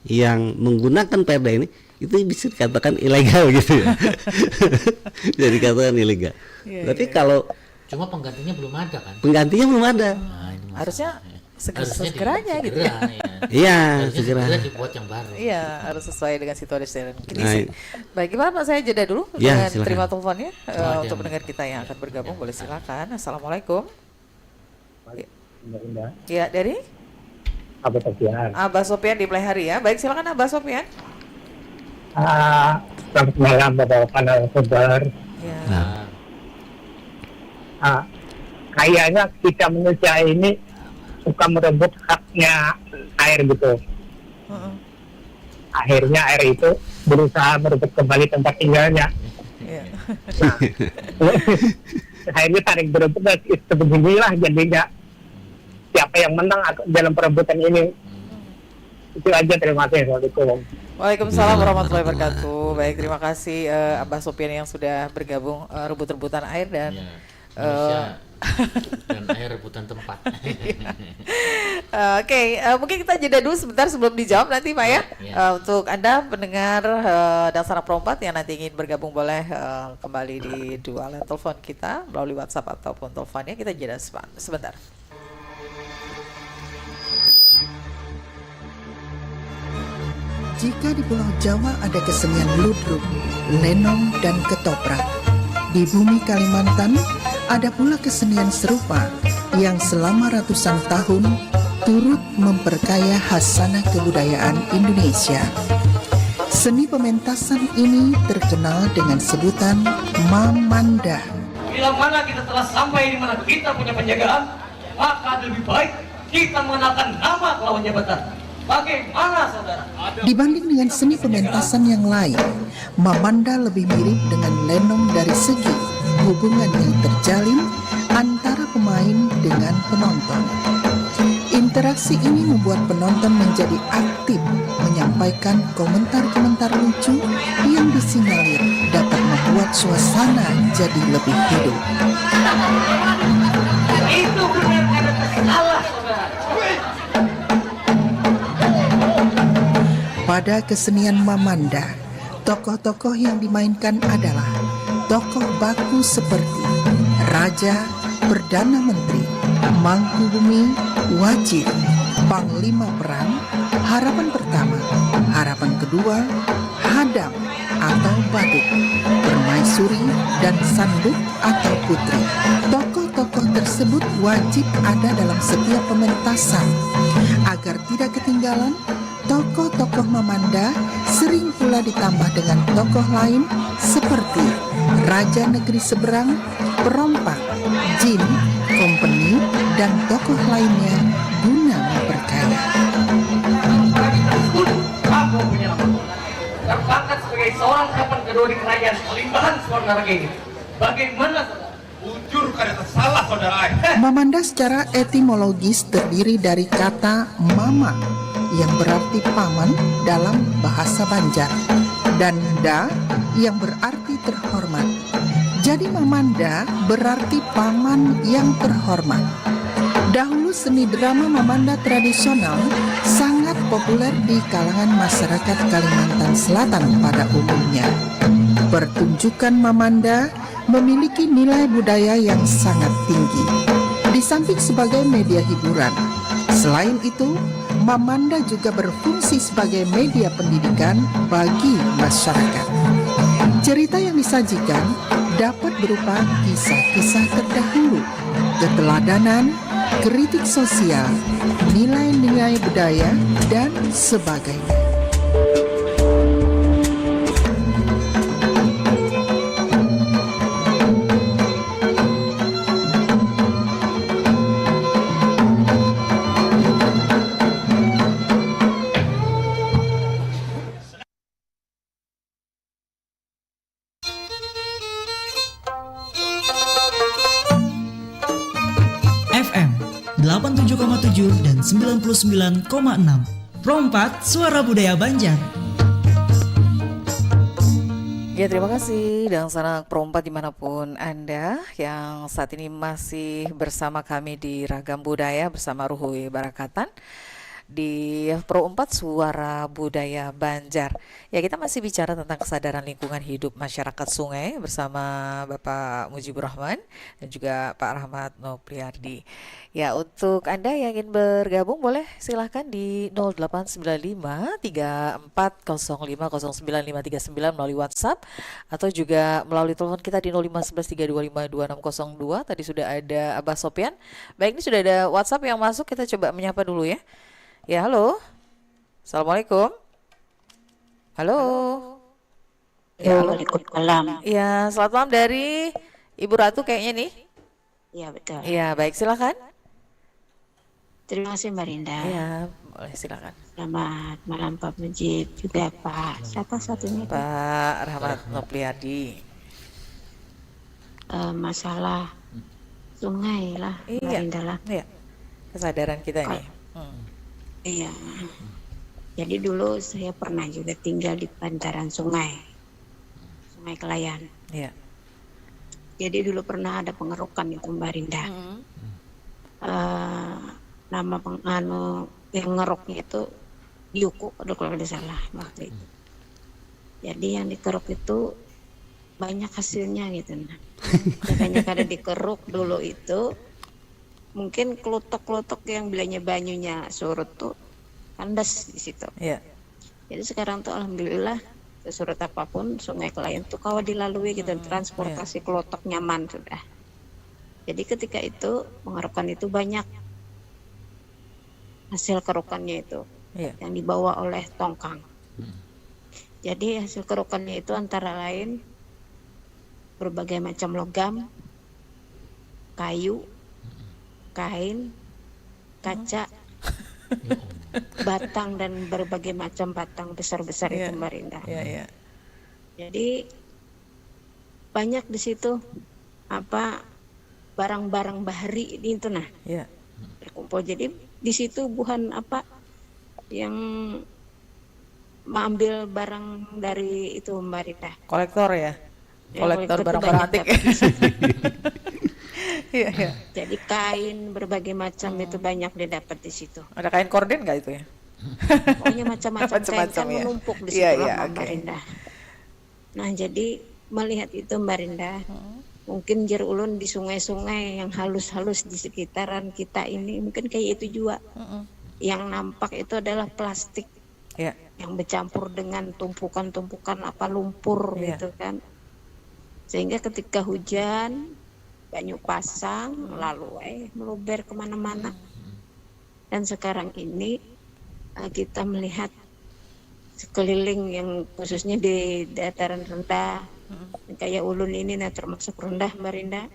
S3: yang menggunakan PRD ini, itu bisa dikatakan ilegal gitu ya. Bisa dikatakan ilegal. Tapi kalau
S2: Cuma penggantinya belum ada kan?
S3: penggantinya belum ada,
S2: Nah, ini masalah.
S1: Harusnya
S2: Harusnya
S1: segeranya gitu ya.
S3: iya
S2: Harusnya
S3: segera.
S2: segera dibuat yang baru.
S1: Iya, harus sesuai dengan situasi dan kondisi.
S3: Nah,
S1: Baik, gimana Pak? Saya jeda dulu
S3: Ya,
S1: dengan
S3: silakan.
S1: terima teleponnya
S2: ada
S1: untuk
S2: yang-
S1: pendengar kita yang akan bergabung. Boleh silakan. Assalamualaikum.
S4: Indah,
S1: Ya, dari
S4: Abah Sofian.
S1: Abah Sopian di Plehari ya. Baik, silakan Abah Sopian.
S4: Selamat malam Bapak-Bapak narasumber.
S1: Ya.
S3: Nah,
S4: Kayaknya kita manusia ini suka merebut haknya air gitu.
S1: Heeh.
S4: Akhirnya air itu berusaha merebut kembali tempat tinggalnya.
S1: Iya.
S4: Nah, akhirnya tarik berebut dan itu beginilah jadinya. Siapa yang menang dalam perebutan ini? Itu aja, terima kasih. Assalamualaikum.
S1: Waalaikumsalam warahmatullahi wabarakatuh. Baik, terima kasih Abah Sopian yang sudah bergabung rebut-rebutan air dan
S2: Ya, manusia dan air rebutan tempat.
S1: Oke, mungkin kita jeda dulu sebentar sebelum dijawab nanti Pak ya.
S2: Ya.
S1: Untuk Anda pendengar Daksana Perompat yang nanti ingin bergabung boleh kembali di dua line telepon kita melalui WhatsApp ataupun teleponnya. Kita jeda sebentar.
S5: Jika di Pulau Jawa ada kesenian ludruk, lenong, dan ketoprak, di bumi Kalimantan ada pula kesenian serupa yang selama ratusan tahun turut memperkaya khasanah kebudayaan Indonesia. Seni pementasan ini terkenal dengan sebutan Mamanda.
S6: Bila mana kita telah sampai di mana kita punya penjagaan, maka lebih baik kita mengenalkan nama lawan jabatan. Bagaimana saudara?
S5: Dibanding dengan seni pementasan yang lain, Mamanda lebih mirip dengan lenong dari segi hubungan yang terjalin antara pemain dengan penonton. Interaksi ini membuat penonton menjadi aktif menyampaikan komentar-komentar lucu yang disinyalir dapat membuat suasana jadi lebih hidup.
S6: Itu benar-benar salah saudara.
S5: Pada kesenian Mamanda, tokoh-tokoh yang dimainkan adalah tokoh baku seperti Raja, Perdana Menteri, Mangkubumi, Wajib, Panglima Perang, Harapan Pertama, Harapan Kedua, Hadam atau Badut, Permaisuri, dan Sanduk atau Putri. Tokoh-tokoh tersebut wajib ada dalam setiap pementasan. Agar tidak ketinggalan, tokoh-tokoh Mamanda sering pula ditambah dengan tokoh lain seperti Raja Negeri Seberang, Perompak, Jin, Kompeni, dan tokoh lainnya guna memperkaya.
S6: Aku punya nama. Terpangkat sebagai seorang kapan kedua di kerajaan Palimbahan Swarnaraga ini. Bagaimana saudara? Ujur kada salah saudara.
S5: Mamanda secara etimologis terdiri dari kata mama yang berarti paman dalam bahasa Banjar dan da yang berarti terhormat. Jadi Mamanda berarti paman yang terhormat. Dahulu seni drama Mamanda tradisional sangat populer di kalangan masyarakat Kalimantan Selatan pada umumnya. Pertunjukan Mamanda memiliki nilai budaya yang sangat tinggi. Di samping sebagai media hiburan, selain itu, Mamanda juga berfungsi sebagai media pendidikan bagi masyarakat. Cerita yang disajikan dapat berupa kisah-kisah terdahulu, keteladanan, kritik sosial, nilai-nilai budaya, dan sebagainya.
S7: 107 dan 99,6. Pro 4 Suara Budaya Banjar.
S1: Ya, terima kasih dan sanak Pro 4 dimanapun Anda yang saat ini masih bersama kami di Ragam Budaya bersama Ruhui Barakatan di Pro 4 Suara Budaya Banjar. Ya, kita masih bicara tentang kesadaran lingkungan hidup masyarakat sungai bersama Bapak Mujibur Rahman dan juga Pak Rahmat Nopriardi. Ya, untuk Anda yang ingin bergabung boleh silahkan di 0895 34050959 melalui WhatsApp atau juga melalui telepon kita di 0511 325 2602. Tadi sudah ada Abah Sopyan. Baik, ini sudah ada WhatsApp yang masuk, kita coba menyapa dulu ya. Ya, halo. Assalamualaikum. Halo. Ya, halo.
S8: Waalaikumsalam.
S1: Ya, selamat malam dari Ibu Ratu kayaknya nih.
S8: Iya betul.
S1: Ya, baik, silakan.
S8: Terima kasih Mbak Rinda.
S1: Ya, boleh silakan.
S8: Selamat malam Pak Mujib juga Pak. Siapa satunya?
S1: Pak Rahmat Nopriardi.
S8: Masalah sungai lah Mbak
S1: Iya.
S8: Rinda lah.
S1: Iya. Kesadaran kita nih.
S8: Iya. Jadi dulu saya pernah juga tinggal di bantaran sungai. Sungai Kelayan.
S1: Iya.
S8: Jadi dulu pernah ada pengerukan itu Mbak Rinda. Nama yang ngeruknya itu Yuku, kalau tidak salah waktu itu. Jadi yang dikeruk itu banyak hasilnya gitu. Nah, banyak ada dikeruk dulu itu. Mungkin kelotok-kelotok yang bilangnya banyunya surut tuh kandas di situ.
S1: Iya.
S8: Jadi sekarang tuh alhamdulillah surut apapun Sungai Kelayan tuh kalau dilalui gitu, transportasi kelotok nyaman sudah. Jadi ketika itu pengerukan itu banyak hasil kerukannya itu yang dibawa oleh tongkang. Jadi hasil kerukannya itu antara lain berbagai macam logam, kayu, kain, kaca, batang dan berbagai macam batang besar-besar itu Mbak Rinda. Jadi banyak di situ barang-barang bahari itu berkumpul. Jadi di situ bukan yang mengambil barang dari itu Mbak Rinda.
S1: Kolektor ya. Kolektor barang-barang antik. Iya.
S8: Jadi kain berbagai macam itu banyak didapat di situ.
S1: Ada kain korden nggak itu ya?
S8: Pokoknya macam-macam kain kan menumpuk di situ Mbak Rinda. Nah jadi melihat itu Mbak Rinda, mungkin jer ulun di sungai-sungai yang halus-halus di sekitaran kita ini mungkin kayak itu juga. Yang nampak itu adalah plastik yang bercampur dengan tumpukan-tumpukan lumpur gitu kan. Sehingga ketika hujan banyu pasang lalu meluber kemana-mana. Dan sekarang ini kita melihat sekeliling yang khususnya di dataran rendah kayak ulun ini termasuk rendah Mbak Rinda.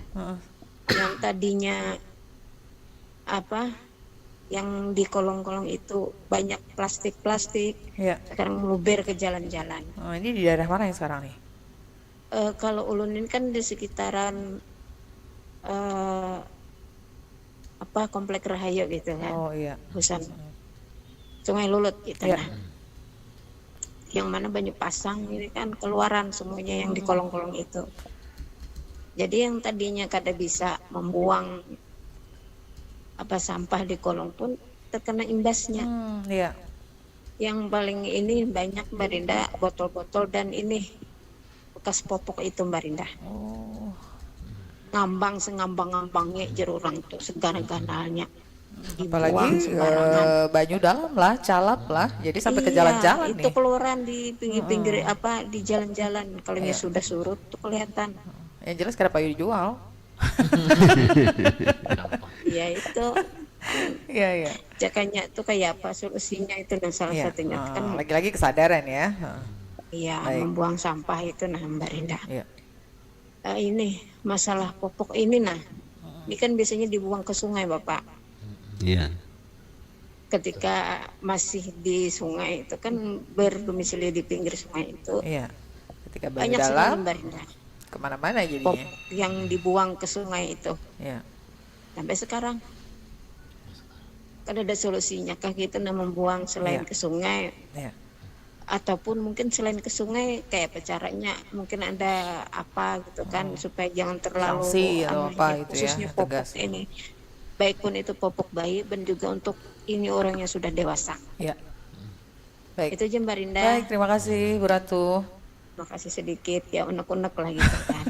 S8: Yang tadinya yang di kolong-kolong itu banyak plastik-plastik sekarang meluber ke jalan-jalan.
S1: Ini di daerah mana yang sekarang nih?
S8: Kalau ulun ini kan di sekitaran Komplek Rahayu gitu kan.
S1: Oh iya.
S8: Husan Sungai Lulut gitu nah. Yang mana banyu pasang ini kan keluaran semuanya yang di kolong-kolong itu. Jadi yang tadinya kada bisa membuang sampah di kolong pun terkena imbasnya. Yang paling ini banyak Mbak Rinda botol-botol dan ini bekas popok itu Mbak Rinda. Ngambang sengambang-ngambangnya jerurang tuh segana-ganalnya.
S1: Apalagi banyu dalam lah, calap lah. Jadi sampai ke jalan-jalan nih.
S8: Itu keluaran di pinggir-pinggir di jalan-jalan. Kalau sudah surut tuh kelihatan.
S1: Yang jelas kada payu dijual.
S8: Ya itu.
S1: Iya.
S8: Jakanya tuh kayak apa solusinya itu dan salah satunya kan
S1: lagi-lagi kesadaran ya.
S8: Iya, membuang sampah itu Mbak Rinda. Ini masalah popok ini ini kan biasanya dibuang ke sungai Bapak.
S3: Iya.
S8: Ketika masih di sungai itu kan berdomisili di pinggir sungai itu.
S1: Iya. Ketika
S8: banyak
S1: dalam,
S8: Mbak Rinda.
S1: Kemana-mana jadinya.
S8: Popok yang dibuang ke sungai itu.
S1: Iya.
S8: Sampai sekarang. kan ada solusinya kah kita membuang selain
S1: Iya.
S8: ke sungai,
S1: Iya.
S8: ataupun mungkin selain ke sungai kayak apa caranya, mungkin ada apa gitu kan, supaya jangan terlalu
S1: Sanksi atau apa
S8: ya,
S1: itu ya,
S8: khususnya popok
S1: tegas.
S8: ini, baik pun itu popok bayi dan juga untuk ini orang yang sudah dewasa.
S1: Ya. Baik.
S8: Itu aja Mbak Rinda.
S1: Baik, terima kasih Bu Ratu.
S8: Makasih sedikit ya, unek-unek lah gitu kan.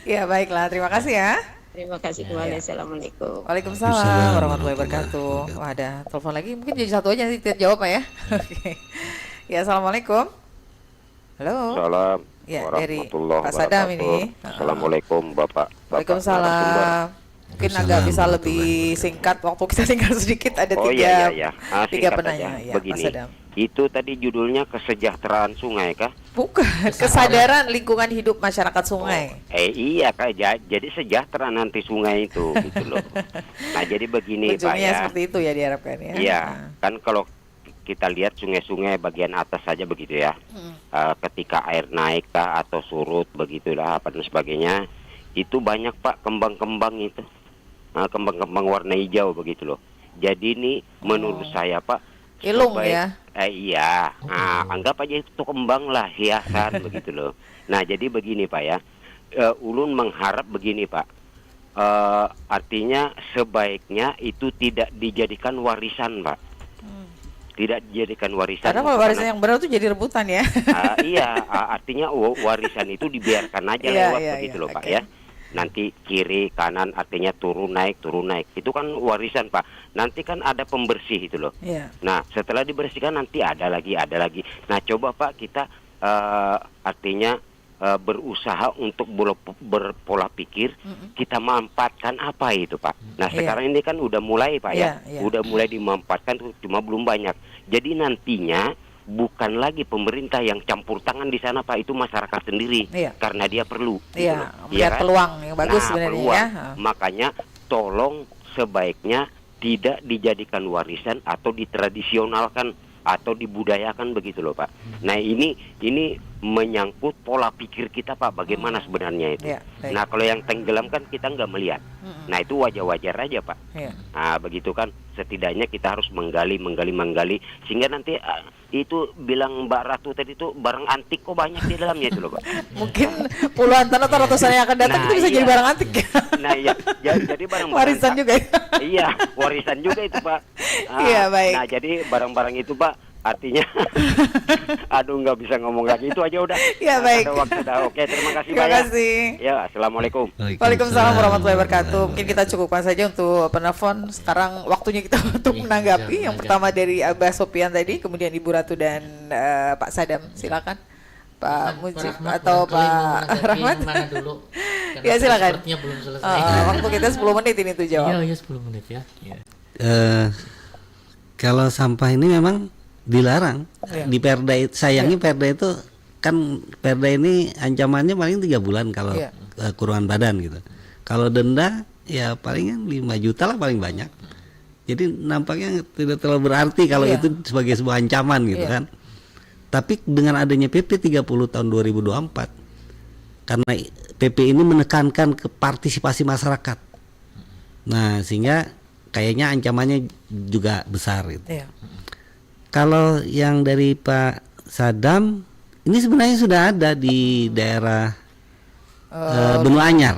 S1: Ya, baiklah. Terima kasih ya.
S8: Terima kasih kembali. Assalamualaikum.
S1: Waalaikumsalam warahmatullahi wabarakatuh. Wah, ada telepon lagi. Mungkin jadi satu aja nanti kita jawab Pak ya. Oke. Ya, Assalamualaikum. Halo.
S9: Salam
S1: Ya, dari
S9: warahmatullahi
S1: Pak Sadam
S9: wabarakatuh.
S1: ini.
S9: Assalamualaikum Bapak.
S1: Waalaikumsalam. Mungkin agak bisa
S3: Waalaikumsalam
S1: lebih singkat, waktu kita tinggal sedikit, ada
S9: Oh
S1: tiga,
S9: iya.
S1: tiga
S9: Singkat
S1: penanya.
S9: aja.
S1: Ya, Pak
S9: Begini,
S1: Sadam.
S9: itu tadi judulnya kesejahteraan sungai kah?
S1: Bukan, kesadaran lingkungan hidup masyarakat sungai.
S9: Iya Kak, jadi sejahtera nanti sungai itu gitu loh. Nah jadi begini Pak
S1: Ujungnya
S9: ya.
S1: seperti itu ya diharapkan ya.
S9: Iya,
S1: Nah.
S9: kan kalau kita lihat sungai-sungai bagian atas saja begitu ya. Ketika air naik kah atau surut begitulah apa dan sebagainya, itu banyak Pak kembang-kembang itu. Kembang-kembang warna hijau begitu loh. Jadi ini menurut saya Pak
S1: Ilung
S9: sebaik-
S1: ya.
S9: Iya, anggap aja itu kembang lah, hiasan begitu loh. Nah jadi begini Pak ya, ulun mengharap begini Pak, artinya sebaiknya itu tidak dijadikan warisan Pak, tidak dijadikan warisan.
S1: Karena kalau warisan yang benar tuh jadi rebutan ya.
S9: Iya, artinya warisan itu dibiarkan aja
S1: Iya,
S9: lewat
S1: iya,
S9: begitu
S1: iya,
S9: loh Pak
S1: oke.
S9: ya. Nanti kiri kanan artinya turun naik. Itu kan warisan Pak. Nanti kan ada pembersih itu loh.
S1: Iya.
S9: Nah setelah dibersihkan nanti ada lagi. Nah coba Pak kita artinya berusaha untuk berpola pikir kita memanfaatkan apa itu Pak. Nah
S1: Iya.
S9: sekarang ini kan udah mulai Pak ya.
S1: Iya, iya.
S9: Udah mulai dimanfaatkan cuma belum banyak. Jadi nantinya bukan lagi pemerintah yang campur tangan di sana Pak, itu masyarakat sendiri.
S1: Iya.
S9: Karena dia perlu. gitu
S1: Iya,
S9: loh.
S1: melihat
S9: kan?
S1: peluang yang bagus
S9: Nah,
S1: sebenarnya
S9: peluang.
S1: ya.
S9: Makanya tolong sebaiknya tidak dijadikan warisan atau ditradisionalkan atau dibudayakan begitu loh Pak. Nah ini menyangkut pola pikir kita Pak, bagaimana sebenarnya itu.
S1: Iya, baik.
S9: Nah kalau yang tenggelam kan kita nggak melihat. Nah itu wajar-wajar aja Pak.
S1: Iya.
S9: Nah begitu kan, setidaknya kita harus menggali sehingga nanti itu bilang Mbak Ratu tadi itu barang antik kok banyak di dalamnya itu loh Pak.
S1: Mungkin puluhan tahun atau ratusan yang akan datang
S9: Nah,
S1: itu bisa jadi
S9: iya.
S1: barang antik.
S9: Nah iya, jadi barang
S1: Warisan juga ya.
S9: Iya, warisan juga itu Pak.
S1: Iya, baik.
S9: Nah jadi barang-barang itu Pak, artinya, aduh nggak bisa ngomong lagi, itu aja udah.
S1: Iya, baik.
S9: Ada waktu dah. Oke, terima kasih
S1: Terima
S9: Pak ya.
S1: kasih.
S9: Ya, assalamualaikum.
S1: Waalaikumsalam warahmatullahi wabarakatuh. Mungkin kita cukupkan saja untuk penelpon. Sekarang waktunya kita untuk
S2: Iya,
S1: menanggapi.
S2: iya,
S1: Yang
S2: iya.
S1: pertama dari Abah Sopian tadi, kemudian Ibu Ratu dan Pak Sadam. Silakan. Pak Mujib atau Pak Rahmat.
S2: Mana dulu? Karena
S1: Ya, silakan.
S2: sepertinya belum selesai.
S1: Waktu kita 10 menit ini tuh jawab.
S2: Iya, 10 menit ya. Iya.
S3: Kalau sampah ini memang dilarang
S1: Iya.
S3: di Perda. Sayangnya Perda itu kan, Perda ini ancamannya paling 3 bulan kalau
S1: Iya.
S3: kurungan badan gitu. Kalau denda ya palingan 5 juta lah paling banyak. Jadi nampaknya tidak terlalu berarti kalau
S1: Iya.
S3: itu sebagai sebuah ancaman gitu
S1: Iya.
S3: kan. Tapi dengan adanya PP 30 tahun 2024, karena PP ini menekankan ke partisipasi masyarakat. Nah, sehingga kayaknya ancamannya juga besar gitu.
S1: Iya.
S3: Kalau yang dari Pak Sadam, ini sebenarnya sudah ada di daerah Benua Anyar.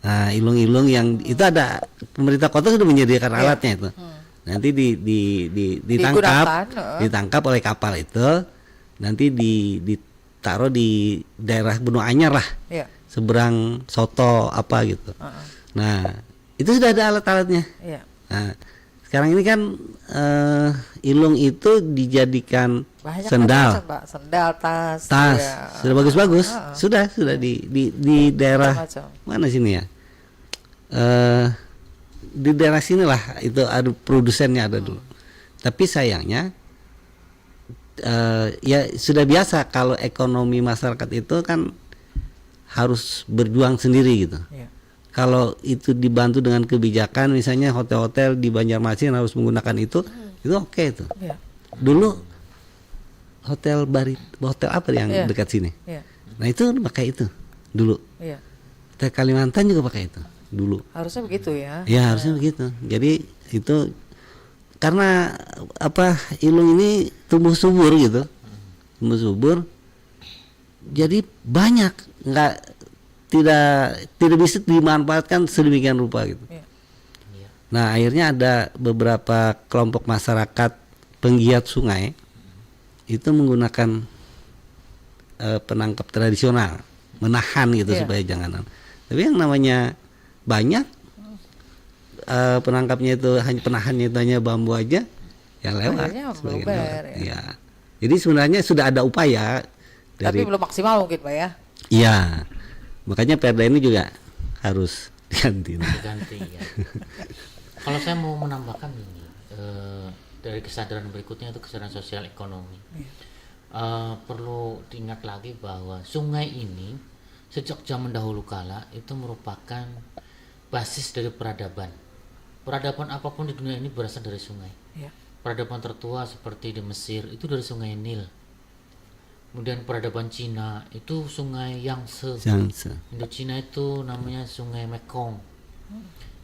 S3: Nah, ilung-ilung yang itu ada, pemerintah kota sudah menyediakan alatnya itu. Nanti
S1: Digunakan,
S3: ditangkap oleh kapal itu, nanti ditaruh di daerah Benua Anyar lah,
S1: Iya.
S3: seberang Soto apa gitu. Nah, itu sudah ada alat-alatnya.
S1: Iya.
S3: Nah, sekarang ini kan ilung itu dijadikan
S1: Banyak
S3: sendal,
S1: macam, Pak. Sendal, tas.
S3: tas,
S1: iya.
S3: sudah bagus-bagus, sudah di daerah
S1: Macam-macam.
S3: mana sini ya? Di daerah sinilah itu ada produsennya ada dulu. Tapi sayangnya ya sudah biasa kalau ekonomi masyarakat itu kan harus berjuang sendiri gitu.
S1: Iya.
S3: Kalau itu dibantu dengan kebijakan, misalnya hotel-hotel di Banjarmasin harus menggunakan itu oke itu.
S1: Iya.
S3: Dulu hotel apa yang
S1: Iya.
S3: dekat sini?
S1: Iya.
S3: Nah itu pakai itu dulu.
S1: Iya.
S3: Hotel Kalimantan juga pakai itu. dulu.
S1: Harusnya begitu ya.
S3: Ya harusnya begitu. Jadi itu karena apa, Ilung ini tumbuh subur gitu, tumbuh subur. Jadi banyak, tidak bisa dimanfaatkan sedemikian rupa gitu. Nah akhirnya ada beberapa kelompok masyarakat penggiat sungai itu menggunakan penangkap tradisional, menahan gitu supaya jangan. Tapi yang namanya banyak penangkapnya itu hanya penahannya itu hanya bambu aja, ya lewat. Ya. Jadi sebenarnya sudah ada upaya
S1: tapi belum maksimal mungkin Pak ya.
S3: Iya. Makanya perda ini juga harus diganti.
S2: Ya. Kalau saya mau menambahkan ini dari kesadaran berikutnya itu kesadaran sosial ekonomi. Perlu diingat lagi bahwa sungai ini sejak zaman dahulu kala itu merupakan basis dari peradaban. Peradaban apapun di dunia ini berasal dari sungai. Peradaban tertua seperti di Mesir itu dari sungai Nil. Kemudian peradaban Cina itu sungai Yangtze. Indochina itu namanya sungai Mekong.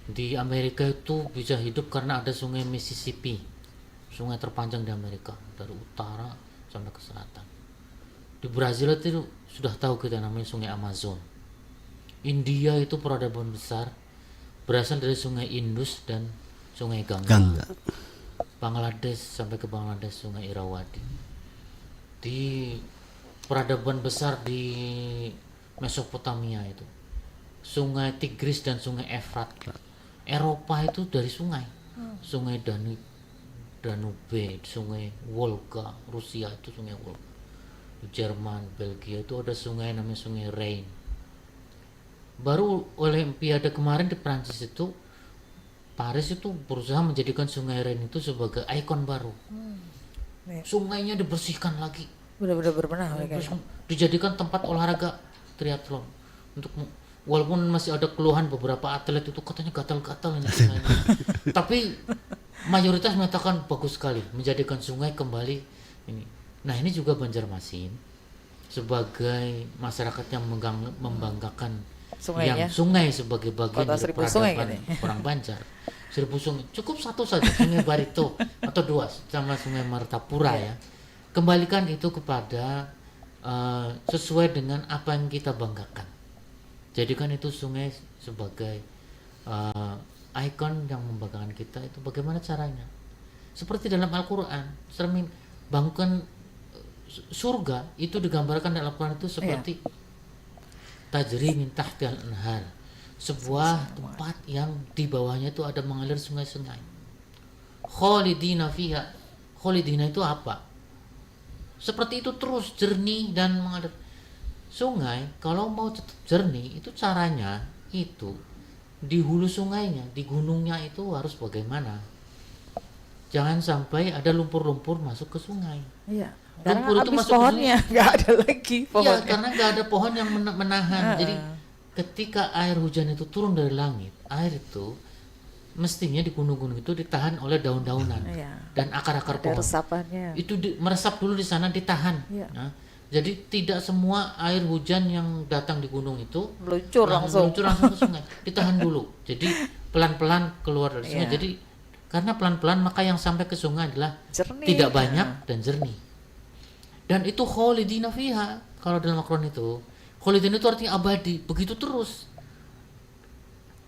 S2: Di Amerika itu bisa hidup karena ada sungai Mississippi, sungai terpanjang di Amerika dari utara sampai ke selatan. Di Brazil itu sudah tahu kita namanya sungai Amazon. India itu peradaban besar berasal dari sungai Indus dan sungai Gangga. Bangladesh sampai ke Bangladesh sungai Irrawaddy. Di peradaban besar di Mesopotamia itu sungai Tigris dan sungai Efrat. Eropa itu dari sungai, sungai Danube, sungai Volga, Rusia itu sungai Volga. Di Jerman, Belgia itu ada sungai namanya sungai Rhine. Baru Olimpiade kemarin di Prancis itu, Paris itu berusaha menjadikan sungai Rhine itu sebagai ikon baru. Sungainya dibersihkan lagi,
S1: benar-benar berbenah,
S2: dijadikan tempat olahraga triathlon. Walaupun masih ada keluhan beberapa atlet itu katanya gatal-gatal ini sungainya. Tapi mayoritas mengatakan bagus sekali menjadikan sungai kembali ini. Nah ini juga Banjarmasin sebagai masyarakat yang membanggakan yang sungai sebagai bagian dari peradaban orang Banjar. 1000 sungai, cukup satu saja, sungai Barito atau 2 sama sungai Martapura ya. Kembalikan itu kepada sesuai dengan apa yang kita banggakan. Jadikan itu sungai sebagai ikon yang membanggakan kita. Itu bagaimana caranya? Seperti dalam Al-Quran, cermin bangun surga itu digambarkan dalam Al-Quran itu seperti tajri min tahtil anhar, sebuah tempat yang di bawahnya itu ada mengalir sungai-sungai. Khalidina fiha, khalidina itu apa? Seperti itu terus jernih dan mengalir. Sungai kalau mau tetap jernih itu caranya itu di hulu sungainya, di gunungnya itu harus bagaimana? Jangan sampai ada lumpur-lumpur masuk ke sungai.
S1: Iya.
S2: Lumpur itu masuk
S1: pohonnya nggak ada lagi pohonnya.
S2: Ya karena nggak ada pohon yang menahan. Jadi ketika air hujan itu turun dari langit, air itu mestinya di gunung-gunung itu ditahan oleh daun-daunan dan akar-akar pohon.
S1: Resapannya.
S2: Itu meresap dulu di sana, ditahan. Nah, jadi tidak semua air hujan yang datang di gunung itu meluncur langsung ke sungai, ditahan dulu. Jadi pelan-pelan keluar dari sungai. Jadi karena pelan-pelan maka yang sampai ke sungai adalah jernih, tidak banyak dan jernih. Dan itu khalidina fiha. Kalau dalam Al-Quran itu khalidina itu artinya abadi, begitu terus.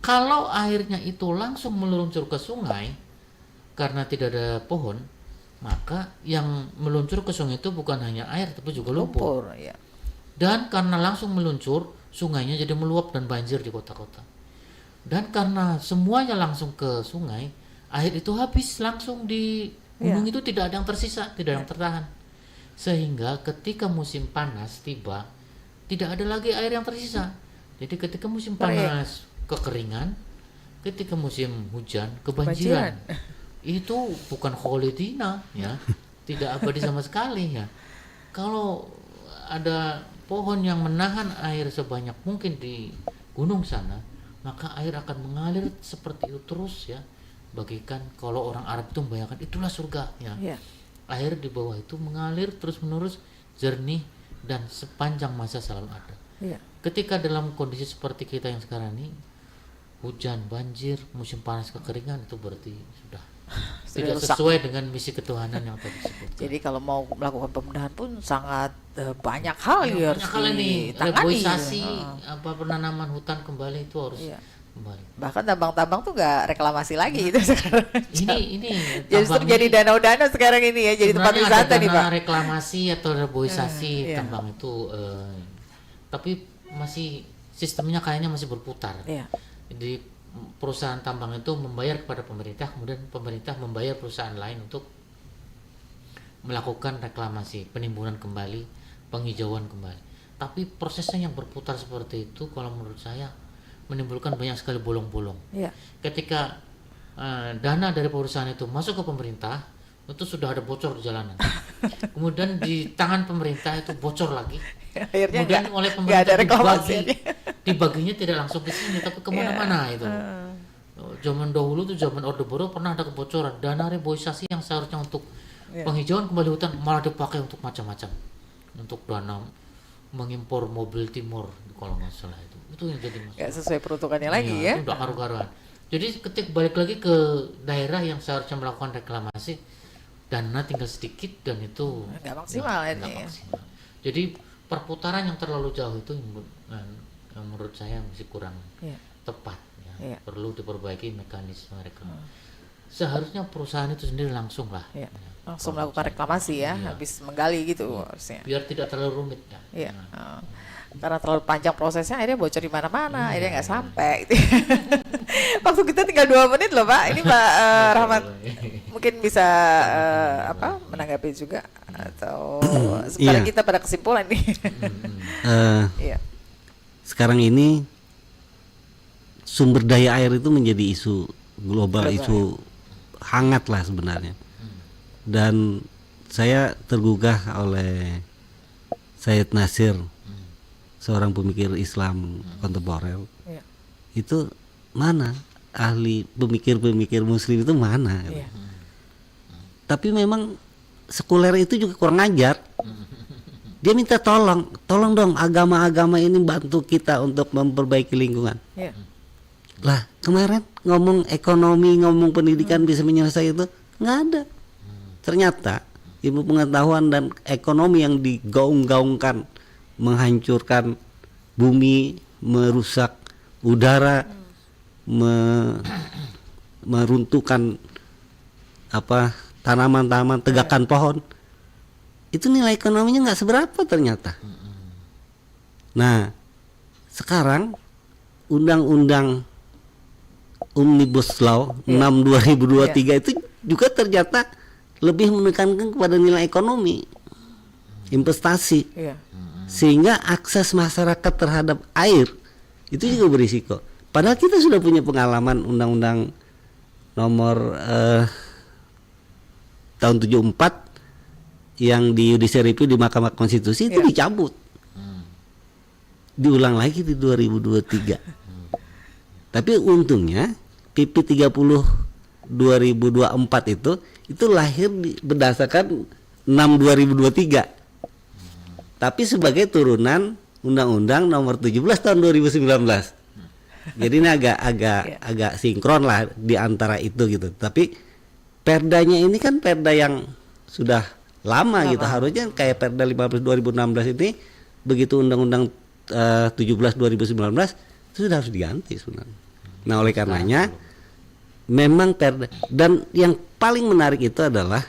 S2: Kalau airnya itu langsung meluncur ke sungai karena tidak ada pohon, maka yang meluncur ke sungai itu bukan hanya air tapi juga lumpur. Dan karena langsung meluncur, sungainya jadi meluap dan banjir di kota-kota. Dan karena semuanya langsung ke sungai, air itu habis langsung di gunung itu, tidak ada yang tersisa, tidak ada yang tertahan. Sehingga ketika musim panas tiba, tidak ada lagi air yang tersisa. Jadi ketika musim panas kekeringan, ketika musim hujan kebanjiran. Itu bukan kholidina ya, tidak abadi sama sekali ya. Kalau ada pohon yang menahan air sebanyak mungkin di gunung sana, maka air akan mengalir seperti itu terus ya. Bagikan kalau orang Arab itu membayangkan itulah surga ya. Air di bawah itu mengalir terus menerus, jernih dan sepanjang masa selalu ada. Ketika dalam kondisi seperti kita yang sekarang ini, hujan, banjir, musim panas, kekeringan, itu berarti sudah
S1: Sudah
S2: tidak
S1: rusak.
S2: sesuai dengan misi ketuhanan yang tadi disebutkan.
S1: Jadi kalau mau melakukan pembenahan pun sangat banyak hal ya harus
S2: Banyak hal ini,
S1: ditangani.
S2: reboisasi,
S1: Heeh.
S2: apa penanaman hutan kembali itu harus
S1: Iya.
S2: kembali.
S1: Bahkan tambang-tambang tuh nggak reklamasi lagi itu sekarang.
S2: Ini
S1: Justru
S2: tambang
S1: jadi
S2: ini
S1: danau-danau sekarang ini ya, jadi tempat
S2: sebenarnya
S1: wisata
S2: ada
S1: nih
S2: dana
S1: Pak.
S2: reklamasi atau reboisasi
S1: Iya.
S2: tambang itu, tapi masih sistemnya kayaknya masih berputar.
S1: Iya.
S2: Jadi perusahaan tambang itu membayar kepada pemerintah, kemudian pemerintah membayar perusahaan lain untuk melakukan reklamasi, penimbunan kembali, penghijauan kembali. Tapi prosesnya yang berputar seperti itu kalau menurut saya menimbulkan banyak sekali bolong-bolong.
S1: Iya.
S2: Ketika dana dari perusahaan itu masuk ke pemerintah, itu sudah ada bocor di jalanan. Kemudian di tangan pemerintah itu bocor lagi.
S1: Akhirnya
S2: Kemudian oleh
S1: nggak
S2: pemerintah
S1: ada reklamasi.
S2: dibaginya tidak langsung ke sini tapi kemana-mana itu. Zaman dahulu tuh, zaman Orde Baru pernah ada kebocoran dana reboisasi yang seharusnya untuk penghijauan kembali hutan malah dipakai untuk macam-macam, untuk dana mengimpor mobil timur kalau nggak salah itu yang jadi masalah.
S1: Nggak sesuai peruntukannya lagi ya.
S2: Itu udah karu-karuan. Jadi ketika balik lagi ke daerah yang seharusnya melakukan reklamasi, dana tinggal sedikit dan itu
S1: Nggak maksimal
S2: nggak
S1: ini ya.
S2: maksimal. Jadi perputaran yang terlalu jauh itu yang menurut saya masih kurang
S1: Iya.
S2: tepat ya.
S1: Iya.
S2: Perlu diperbaiki mekanisme reklamasi. Seharusnya perusahaan itu sendiri langsung lah
S1: Iya.
S2: ya,
S1: Langsung melakukan reklamasi ya,
S2: Iya.
S1: habis menggali gitu harusnya.
S2: biar tidak terlalu rumit ya.
S1: Iya.
S2: Nah,
S1: Karena terlalu panjang prosesnya, akhirnya bocor di mana-mana, akhirnya nggak sampai. Gitu. Waktu kita tinggal 2 menit loh Pak. Ini Pak Rahmat mungkin bisa menanggapi juga atau sebenarnya
S3: Iya.
S1: kita pada kesimpulan nih. Iya.
S3: Sekarang ini sumber daya air itu menjadi isu global, isu hangat lah sebenarnya. Dan saya tergugah oleh Sayyid Nasir, seorang pemikir Islam kontemporer.
S1: Iya.
S3: Itu mana ahli pemikir-pemikir Muslim itu mana?
S1: Iya.
S3: Tapi memang sekuler itu juga kurang ajar. Dia minta tolong dong agama-agama ini bantu kita untuk memperbaiki lingkungan.
S1: Iya.
S3: Lah kemarin ngomong ekonomi, ngomong pendidikan bisa menyelesaikan itu, nggak ada. Ternyata ilmu pengetahuan dan ekonomi yang digaung-gaungkan menghancurkan bumi, merusak udara, meruntuhkan tanaman-tanaman, tegakan pohon. Itu nilai ekonominya nggak seberapa ternyata. Nah, sekarang undang-undang Omnibus Law 6 2023 itu juga ternyata lebih menekankan kepada nilai ekonomi, investasi.
S1: Iya.
S3: Sehingga akses masyarakat terhadap air itu juga berisiko. Padahal kita sudah punya pengalaman undang-undang nomor tahun 74 yang di judicial review di Mahkamah Konstitusi itu dicabut. Diulang lagi di 2023. Tapi untungnya PP 30 2024 itu lahir berdasarkan 6 2023. Tapi sebagai turunan Undang-Undang Nomor 17 tahun 2019. Jadi ini agak sinkron lah di antara itu gitu. Tapi perdanya ini kan perda yang sudah lama gitu. Harusnya kayak Perda 15 2016 ini begitu Undang-Undang 17 2019 itu sudah harus diganti sebenarnya. Nah, oleh karenanya memang perda, dan yang paling menarik itu adalah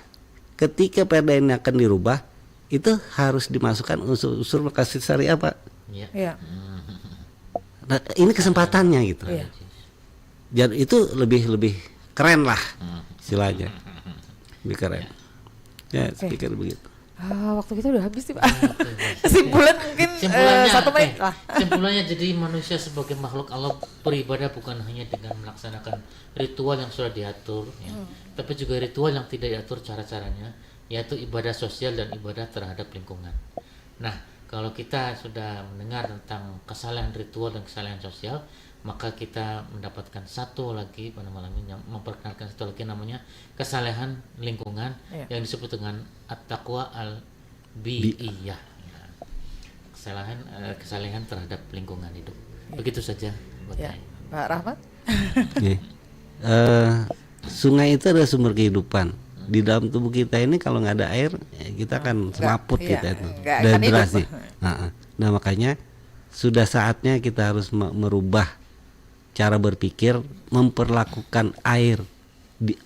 S3: ketika perda ini akan dirubah itu harus dimasukkan unsur-unsur maqasid syariah Pak.
S1: Iya.
S3: Nah, ini kesempatannya gitu.
S1: Iya.
S3: Dan itu lebih keren lah istilahnya. Lebih keren. Ya, saya pikir begitu.
S1: Waktu kita udah habis sih Pak. Kesimpulan mungkin 1 menit lah.
S2: Kesimpulannya jadi manusia sebagai makhluk Allah beribadah bukan hanya dengan melaksanakan ritual yang sudah diatur, ya, tapi juga ritual yang tidak diatur cara-caranya, yaitu ibadah sosial dan ibadah terhadap lingkungan. Nah, kalau kita sudah mendengar tentang kesalahan ritual dan kesalahan sosial, maka kita mendapatkan satu lagi memperkenalkan satu lagi namanya kesalahan lingkungan yang disebut dengan at-taqwa al-bi'iyah. Ya. Kesalahan terhadap lingkungan hidup. Begitu saja buat saya.
S1: Pak Rahmat?
S3: Oke. Sungai itu adalah sumber kehidupan. Di dalam tubuh kita ini kalau nggak ada air, ya kita akan semaput kita itu, dehidrasi. Nah makanya sudah saatnya kita harus merubah cara berpikir, memperlakukan air,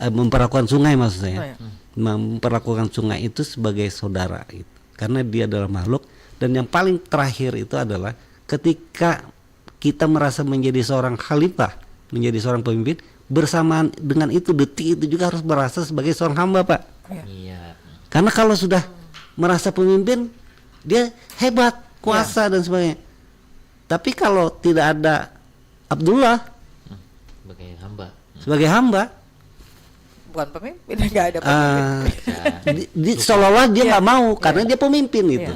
S3: memperlakukan sungai maksud saya, memperlakukan sungai itu sebagai saudara, gitu. Karena dia adalah makhluk. Dan yang paling terakhir itu adalah ketika kita merasa menjadi seorang khalifah, menjadi seorang pemimpin, bersamaan dengan itu detik itu juga harus merasa sebagai seorang hamba, Pak.
S2: Iya.
S3: Karena kalau sudah merasa pemimpin, dia hebat, kuasa dan sebagainya. Tapi kalau tidak ada Abdullah sebagai hamba,
S1: bukan pemimpin, nggak ada pemimpin.
S3: seolah-olah dia nggak mau karena dia pemimpin itu.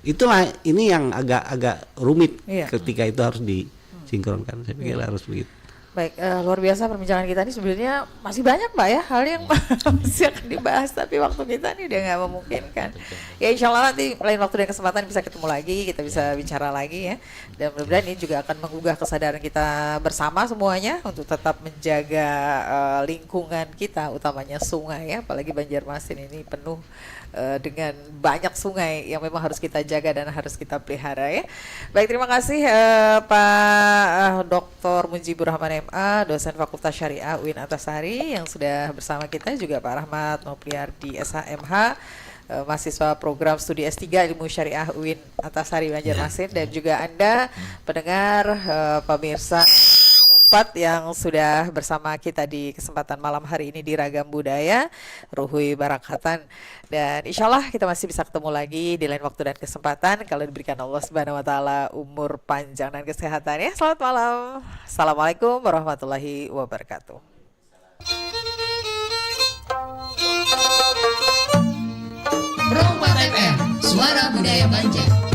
S3: Itulah ini yang agak rumit ketika itu harus disinkronkan. Saya pikir harus begitu.
S1: Baik, luar biasa perbincangan kita ini. Sebenarnya masih banyak Mbak ya hal yang masih akan dibahas, tapi waktu kita ini udah nggak memungkinkan. Ya insya Allah nanti lain waktu dan kesempatan bisa ketemu lagi, kita bisa bicara lagi ya. Dan mudah-mudahan ini juga akan menggugah kesadaran kita bersama semuanya untuk tetap menjaga lingkungan kita, utamanya sungai ya. Apalagi Banjarmasin ini penuh dengan banyak sungai yang memang harus kita jaga dan harus kita pelihara ya. Baik, terima kasih Pak Dr. Munjibur Rahman MA, dosen Fakultas Syariah UIN Antasari yang sudah bersama kita, juga Pak Rahmat Nopriardi SHMH, mahasiswa program studi S3 Ilmu Syariah UIN Antasari Banjarmasin, dan juga Anda pendengar pemirsa Prompat yang sudah bersama kita di kesempatan malam hari ini di Ragam Budaya Ruhui Barakatan. Dan insya Allah kita masih bisa ketemu lagi di lain waktu dan kesempatan kalau diberikan Allah Subhanahu wa taala umur panjang dan kesehatan ya. Selamat malam. Assalamualaikum warahmatullahi wabarakatuh.
S10: Prompat FM, suara budaya Banjar.